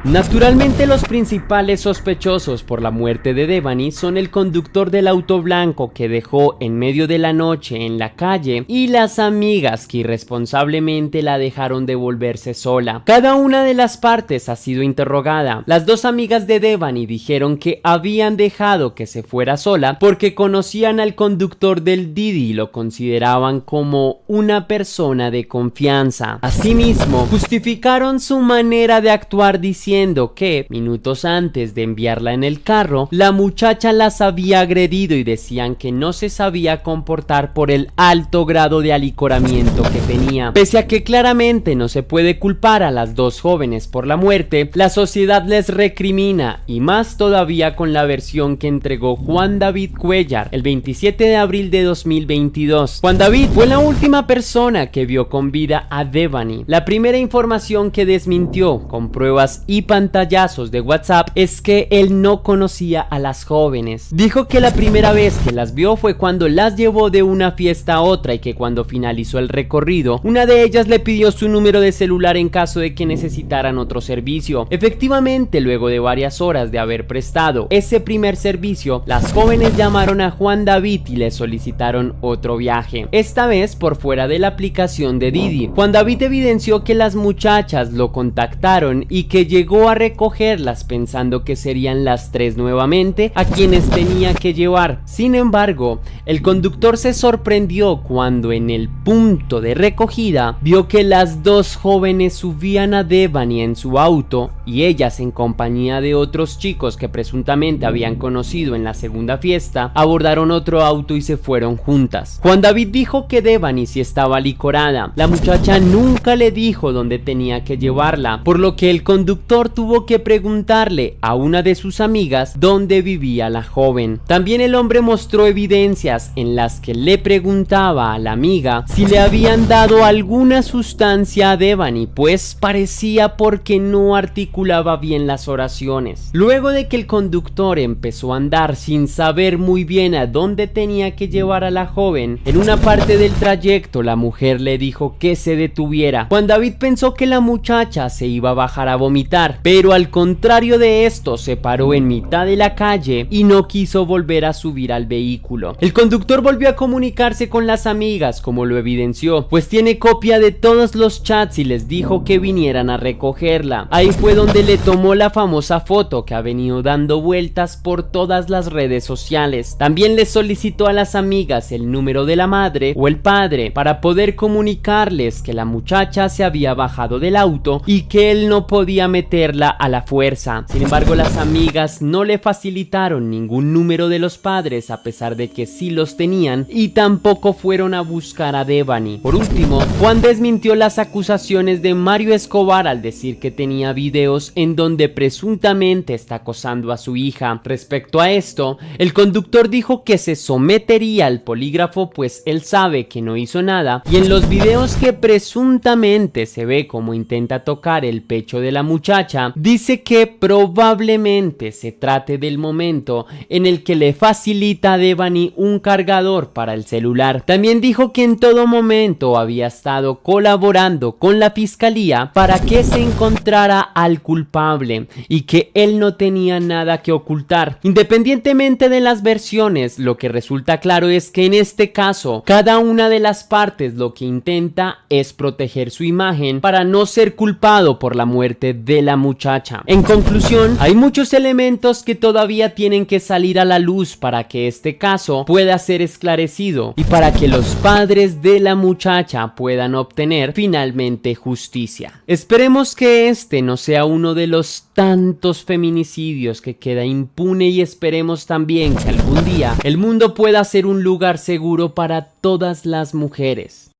Naturalmente, los principales sospechosos por la muerte de Devani son el conductor del auto blanco que dejó en medio de la noche en la calle y las amigas que irresponsablemente la dejaron devolverse sola. Cada una de las partes ha sido interrogada. Las dos amigas de Devani dijeron que habían dejado que se fuera sola porque conocían al conductor del Didi y lo consideraban como una persona de confianza. Asimismo, justificaron su manera de actuar diciendo que minutos antes de enviarla en el carro, la muchacha las había agredido y decían que no se sabía comportar por el alto grado de alicoramiento que tenía. Pese a que claramente no se puede culpar a las dos jóvenes por la muerte, la sociedad les recrimina, y más todavía con la versión que entregó Juan David Cuellar el 27 de abril de 2022. Juan David fue la última persona que vio con vida a Devani. La primera información que desmintió con pruebas y pantallazos de WhatsApp es que él no conocía a las jóvenes. Dijo que la primera vez que las vio fue cuando las llevó de una fiesta a otra y que cuando finalizó el recorrido, una de ellas le pidió su número de celular en caso de que necesitaran otro servicio. Efectivamente, luego de varias horas de haber prestado ese primer servicio, las jóvenes llamaron a Juan David y le solicitaron otro viaje, esta vez por fuera de la aplicación de Didi. Juan David evidenció que las muchachas lo contactaron y que llegó a recogerlas pensando que serían las tres nuevamente a quienes tenía que llevar. Sin embargo, el conductor se sorprendió cuando en el punto de recogida vio que las dos jóvenes subían a Devani en su auto y ellas, en compañía de otros chicos que presuntamente habían conocido en la segunda fiesta, abordaron otro auto y se fueron juntas. Juan David dijo que Devani sí estaba licorada. La muchacha nunca le dijo dónde tenía que llevarla, por lo que el conductor tuvo que preguntarle a una de sus amigas dónde vivía la joven. También el hombre mostró evidencias en las que le preguntaba a la amiga si le habían dado alguna sustancia a Devani, pues parecía porque no articulaba bien las oraciones. Luego de que el conductor empezó a andar sin saber muy bien a dónde tenía que llevar a la joven, en una parte del trayecto la mujer le dijo que se detuviera. Juan David pensó que la muchacha se iba a bajar a vomitar, pero al contrario de esto se paró en mitad de la calle y no quiso volver a subir al vehículo. El conductor volvió a comunicarse con las amigas, como lo evidenció, pues tiene copia de todos los chats y les dijo que vinieran a recogerla. Ahí fue donde le tomó la famosa foto que ha venido dando vueltas por todas las redes sociales. También les solicitó a las amigas el número de la madre o el padre para poder comunicarles que la muchacha se había bajado del auto y que él no podía meterla a la fuerza. Sin embargo, las amigas no le facilitaron ningún número de los padres, a pesar de que sí los tenían, y tampoco fueron a buscar a Devani. Por último, Juan desmintió las acusaciones de Mario Escobar al decir que tenía videos en donde presuntamente está acosando a su hija. Respecto a esto, el conductor dijo que se sometería al polígrafo, pues él sabe que no hizo nada, y en los videos que presuntamente se ve como intenta tocar el pecho de la muchacha, dice que probablemente se trate del momento en el que le facilita a Devani un cargador para el celular. También dijo que en todo momento había estado colaborando con la fiscalía para que se encontrara al culpable y que él no tenía nada que ocultar. Independientemente de las versiones, lo que resulta claro es que en este caso, cada una de las partes lo que intenta es proteger su imagen para no ser culpado por la muerte de la la muchacha. En conclusión, hay muchos elementos que todavía tienen que salir a la luz para que este caso pueda ser esclarecido y para que los padres de la muchacha puedan obtener finalmente justicia. Esperemos que este no sea uno de los tantos feminicidios que queda impune y esperemos también que algún día el mundo pueda ser un lugar seguro para todas las mujeres.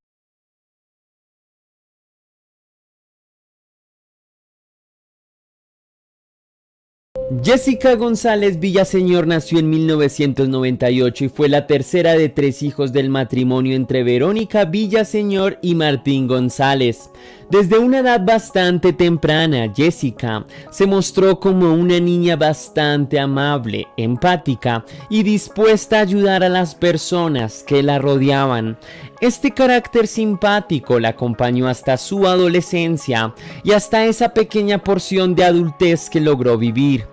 Jessica González Villaseñor nació en 1998 y fue la tercera de 3 hijos del matrimonio entre Verónica Villaseñor y Martín González. Desde una edad bastante temprana, Jessica se mostró como una niña bastante amable, empática y dispuesta a ayudar a las personas que la rodeaban. Este carácter simpático la acompañó hasta su adolescencia y hasta esa pequeña porción de adultez que logró vivir.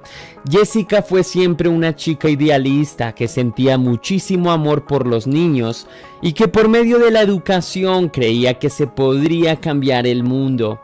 Jessica fue siempre una chica idealista que sentía muchísimo amor por los niños y que por medio de la educación creía que se podría cambiar el mundo.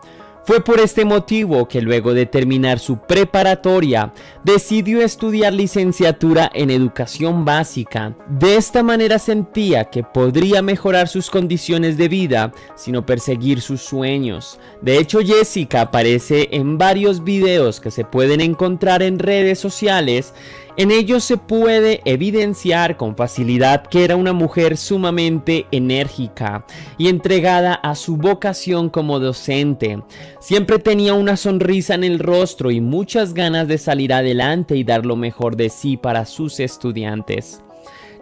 Fue por este motivo que luego de terminar su preparatoria decidió estudiar licenciatura en educación básica. De esta manera sentía que podría mejorar sus condiciones de vida, sino perseguir sus sueños. De hecho, Jessica aparece en varios videos que se pueden encontrar en redes sociales. En ellos se puede evidenciar con facilidad que era una mujer sumamente enérgica y entregada a su vocación como docente. Siempre tenía una sonrisa en el rostro y muchas ganas de salir adelante y dar lo mejor de sí para sus estudiantes.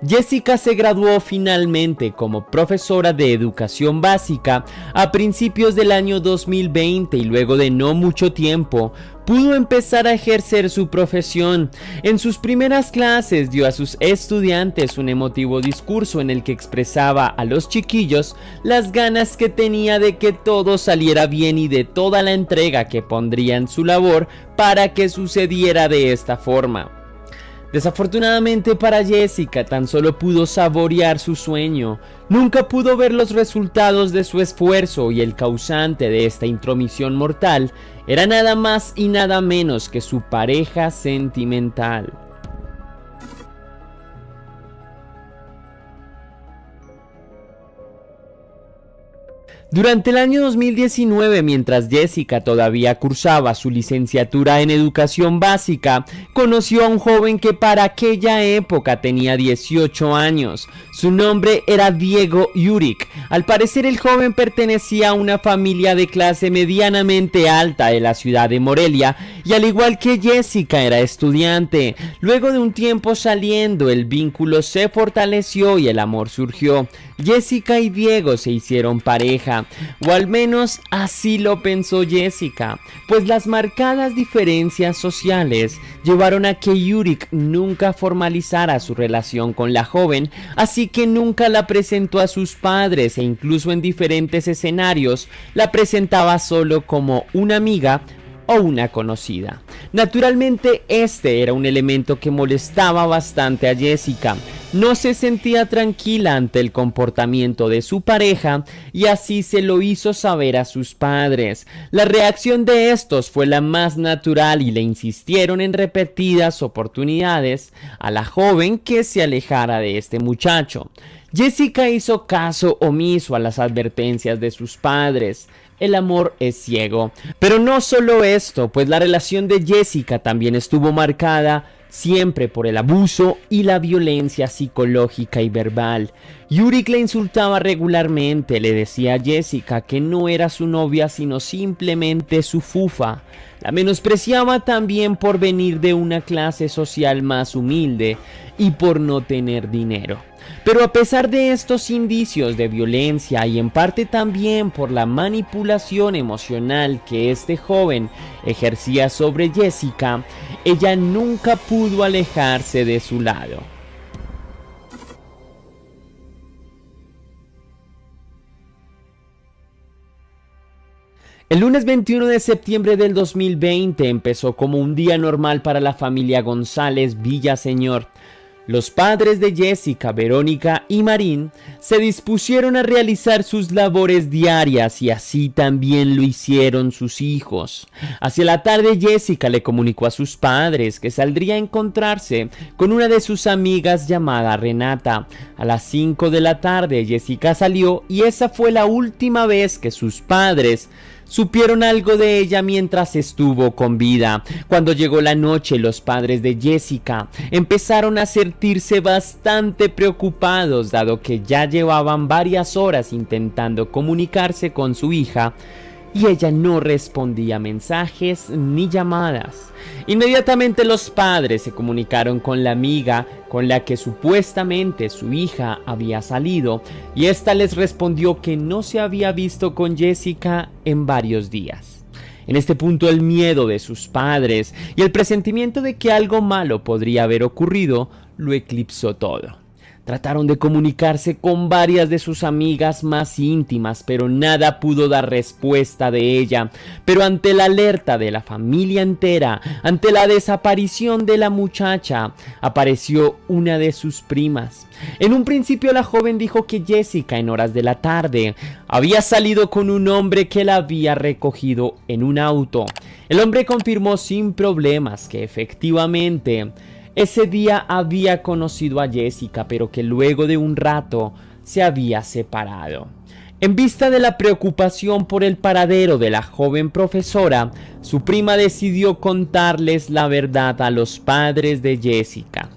Jessica se graduó finalmente como profesora de educación básica a principios del año 2020 y luego de no mucho tiempo pudo empezar a ejercer su profesión. En sus primeras clases dio a sus estudiantes un emotivo discurso en el que expresaba a los chiquillos las ganas que tenía de que todo saliera bien y de toda la entrega que pondría en su labor para que sucediera de esta forma. Desafortunadamente para Jessica tan solo pudo saborear su sueño, nunca pudo ver los resultados de su esfuerzo y el causante de esta intromisión mortal era nada más y nada menos que su pareja sentimental. Durante el año 2019, mientras Jessica todavía cursaba su licenciatura en educación básica, conoció a un joven que para aquella época tenía 18 años. Su nombre era Diego Yurik. Al parecer el joven pertenecía a una familia de clase medianamente alta de la ciudad de Morelia y al igual que Jessica era estudiante. Luego de un tiempo saliendo, el vínculo se fortaleció y el amor surgió. Jessica y Diego se hicieron pareja, o al menos así lo pensó Jessica, pues las marcadas diferencias sociales llevaron a que Yurik nunca formalizara su relación con la joven, así que nunca la presentó a sus padres e incluso en diferentes escenarios la presentaba solo como una amiga o una conocida. Naturalmente este era un elemento que molestaba bastante a Jessica. No se sentía tranquila ante el comportamiento de su pareja y así se lo hizo saber a sus padres. La reacción de estos fue la más natural y le insistieron en repetidas oportunidades a la joven que se alejara de este muchacho. Jessica hizo caso omiso a las advertencias de sus padres. El amor es ciego. Pero no solo esto, pues la relación de Jessica también estuvo marcada siempre por el abuso y la violencia psicológica y verbal. Yurik le insultaba regularmente, le decía a Jessica que no era su novia sino simplemente su fufa. La menospreciaba también por venir de una clase social más humilde y por no tener dinero. Pero a pesar de estos indicios de violencia y en parte también por la manipulación emocional que este joven ejercía sobre Jessica, ella nunca pudo alejarse de su lado. El lunes 21 de septiembre del 2020 empezó como un día normal para la familia González Villaseñor. Los padres de Jessica, Verónica y Marín se dispusieron a realizar sus labores diarias y así también lo hicieron sus hijos. Hacia la tarde Jessica le comunicó a sus padres que saldría a encontrarse con una de sus amigas llamada Renata. A las 5 de la tarde Jessica salió y esa fue la última vez que sus padres supieron algo de ella mientras estuvo con vida. Cuando llegó la noche, los padres de Jessica empezaron a sentirse bastante preocupados, dado que ya llevaban varias horas intentando comunicarse con su hija y ella no respondía mensajes ni llamadas. Inmediatamente los padres se comunicaron con la amiga con la que supuestamente su hija había salido y esta les respondió que no se había visto con Jessica en varios días. En este punto el miedo de sus padres y el presentimiento de que algo malo podría haber ocurrido lo eclipsó todo. Trataron de comunicarse con varias de sus amigas más íntimas, pero nada pudo dar respuesta de ella. Pero ante la alerta de la familia entera, ante la desaparición de la muchacha, apareció una de sus primas. En un principio la joven dijo que Jessica en horas de la tarde había salido con un hombre que la había recogido en un auto. El hombre confirmó sin problemas que efectivamente ese día había conocido a Jessica, pero que luego de un rato se había separado. En vista de la preocupación por el paradero de la joven profesora, su prima decidió contarles la verdad a los padres de Jessica.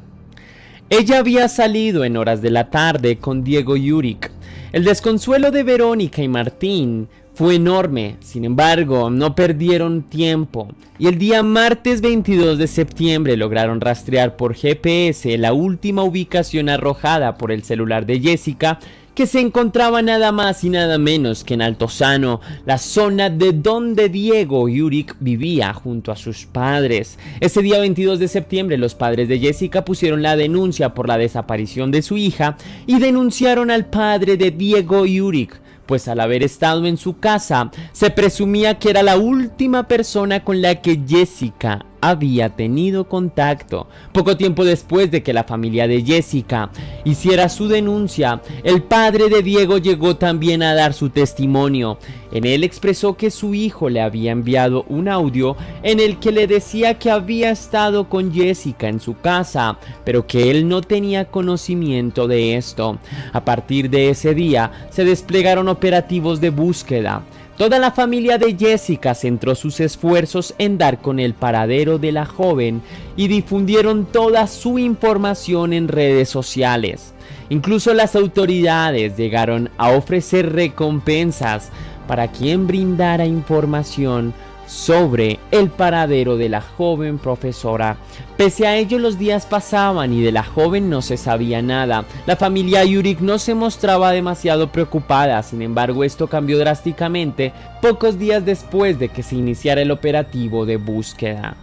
Ella había salido en horas de la tarde con Diego Yurick. El desconsuelo de Verónica y Martín fue enorme, sin embargo, no perdieron tiempo y el día martes 22 de septiembre lograron rastrear por GPS la última ubicación arrojada por el celular de Jessica, que se encontraba nada más y nada menos que en Altozano, la zona de donde Diego Yurick vivía junto a sus padres. Ese día 22 de septiembre los padres de Jessica pusieron la denuncia por la desaparición de su hija y denunciaron al padre de Diego Yurick, pues al haber estado en su casa, se presumía que era la última persona con la que Jessica había tenido contacto. Poco tiempo después de que la familia de Jessica hiciera su denuncia, el padre de Diego llegó también a dar su testimonio. En él expresó que su hijo le había enviado un audio en el que le decía que había estado con Jessica en su casa, pero que él no tenía conocimiento de esto. A partir de ese día se desplegaron operativos de búsqueda. Toda la familia de Jessica centró sus esfuerzos en dar con el paradero de la joven y difundieron toda su información en redes sociales. Incluso las autoridades llegaron a ofrecer recompensas para quien brindara información sobre el paradero de la joven profesora. Pese a ello, los días pasaban y de la joven no se sabía nada. La familia Yurick no se mostraba demasiado preocupada, sin embargo esto cambió drásticamente pocos días después de que se iniciara el operativo de búsqueda.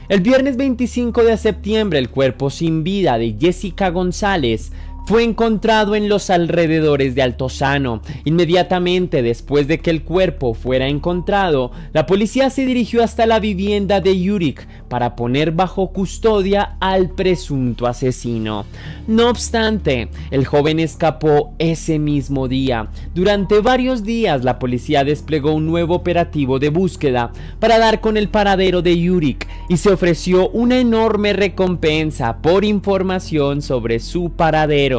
El viernes 25 de septiembre el cuerpo sin vida de Jessica González fue encontrado en los alrededores de Altozano. Inmediatamente después de que el cuerpo fuera encontrado, la policía se dirigió hasta la vivienda de Yurick para poner bajo custodia al presunto asesino. No obstante, el joven escapó ese mismo día. Durante varios días la policía desplegó un nuevo operativo de búsqueda para dar con el paradero de Yurick y se ofreció una enorme recompensa por información sobre su paradero.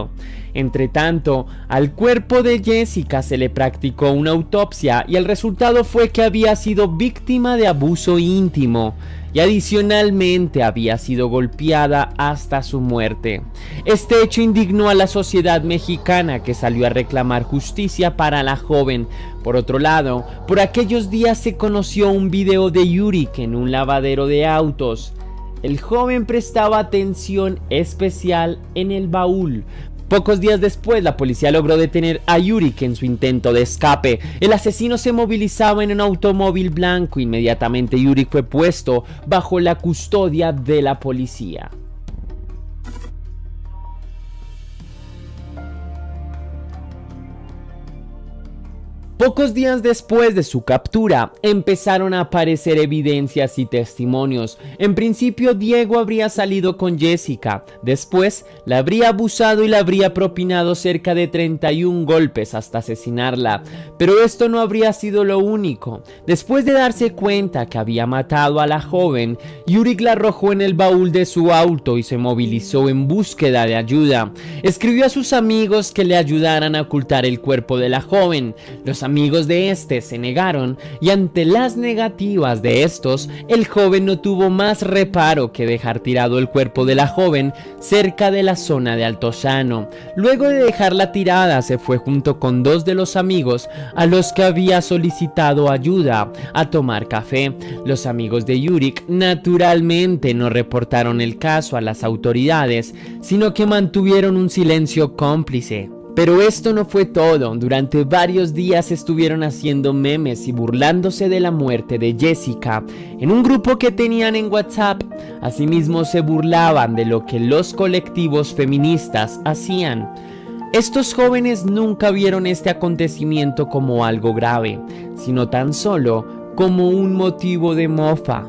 Entre tanto, al cuerpo de Jessica se le practicó una autopsia y el resultado fue que había sido víctima de abuso íntimo y adicionalmente había sido golpeada hasta su muerte. Este hecho indignó a la sociedad mexicana, que salió a reclamar justicia para la joven. Por otro lado, por aquellos días se conoció un video de Yurick en un lavadero de autos. El joven prestaba atención especial en el baúl. Pocos días después, la policía logró detener a Yurick en su intento de escape. El asesino se movilizaba en un automóvil blanco. Inmediatamente Yurick fue puesto bajo la custodia de la policía. Pocos días después de su captura, empezaron a aparecer evidencias y testimonios. En principio, Diego habría salido con Jessica. Después, la habría abusado y la habría propinado cerca de 31 golpes hasta asesinarla. Pero esto no habría sido lo único. Después de darse cuenta que había matado a la joven, Yurik la arrojó en el baúl de su auto y se movilizó en búsqueda de ayuda. Escribió a sus amigos que le ayudaran a ocultar el cuerpo de la joven. Los amigos de este se negaron y ante las negativas de estos, el joven no tuvo más reparo que dejar tirado el cuerpo de la joven cerca de la zona de Altozano. Luego de dejarla tirada, se fue junto con 2 de los amigos a los que había solicitado ayuda a tomar café. Los amigos de Yurik naturalmente no reportaron el caso a las autoridades, sino que mantuvieron un silencio cómplice. Pero esto no fue todo. Durante varios días estuvieron haciendo memes y burlándose de la muerte de Jessica en un grupo que tenían en WhatsApp. Asimismo, se burlaban de lo que los colectivos feministas hacían. Estos jóvenes nunca vieron este acontecimiento como algo grave, sino tan solo como un motivo de mofa.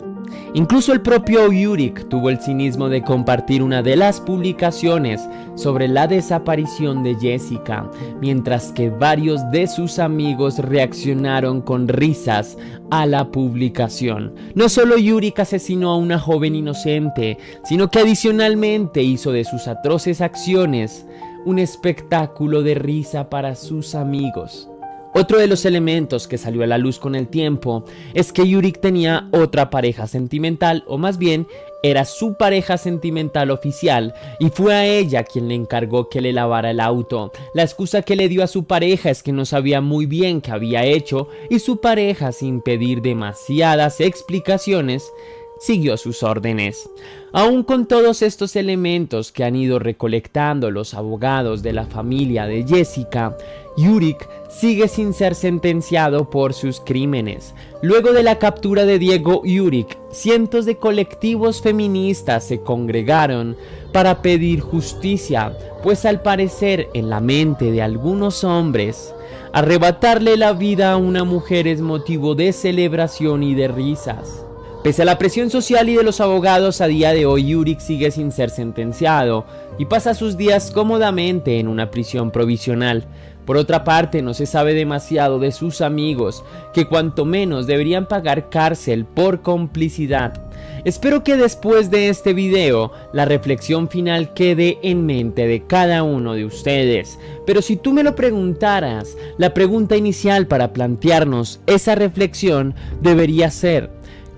Incluso el propio Yurik tuvo el cinismo de compartir una de las publicaciones sobre la desaparición de Jessica, mientras que varios de sus amigos reaccionaron con risas a la publicación. No solo Yurik asesinó a una joven inocente, sino que adicionalmente hizo de sus atroces acciones un espectáculo de risa para sus amigos. Otro de los elementos que salió a la luz con el tiempo es que Yurik tenía otra pareja sentimental, o más bien era su pareja sentimental oficial, y fue a ella quien le encargó que le lavara el auto. La excusa que le dio a su pareja es que no sabía muy bien qué había hecho, y su pareja, sin pedir demasiadas explicaciones, siguió sus órdenes. Aún con todos estos elementos que han ido recolectando los abogados de la familia de Jessica, Yurik sigue sin ser sentenciado por sus crímenes. Luego de la captura de Diego Yurik, cientos de colectivos feministas se congregaron para pedir justicia, pues al parecer en la mente de algunos hombres, arrebatarle la vida a una mujer es motivo de celebración y de risas. Pese a la presión social y de los abogados, a día de hoy Yurik sigue sin ser sentenciado y pasa sus días cómodamente en una prisión provisional. Por otra parte, no se sabe demasiado de sus amigos, que cuanto menos deberían pagar cárcel por complicidad. Espero que después de este video, la reflexión final quede en mente de cada uno de ustedes. Pero si tú me lo preguntaras, la pregunta inicial para plantearnos esa reflexión debería ser: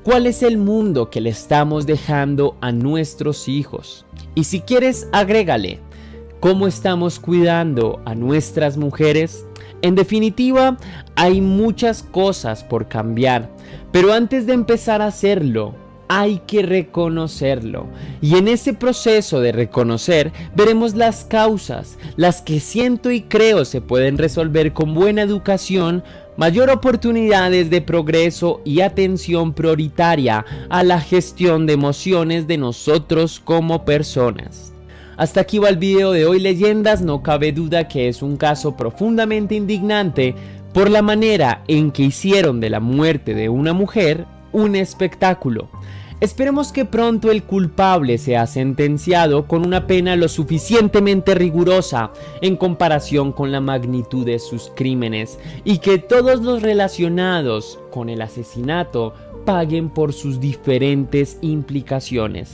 ¿cuál es el mundo que le estamos dejando a nuestros hijos? Y si quieres, agrégale: ¿cómo estamos cuidando a nuestras mujeres? En definitiva, hay muchas cosas por cambiar, pero antes de empezar a hacerlo, hay que reconocerlo. Y en ese proceso de reconocer, veremos las causas, las que siento y creo se pueden resolver con buena educación, mayor oportunidades de progreso y atención prioritaria a la gestión de emociones de nosotros como personas. Hasta aquí va el video de hoy, leyendas. No cabe duda que es un caso profundamente indignante por la manera en que hicieron de la muerte de una mujer un espectáculo. Esperemos que pronto el culpable sea sentenciado con una pena lo suficientemente rigurosa en comparación con la magnitud de sus crímenes, y que todos los relacionados con el asesinato paguen por sus diferentes implicaciones.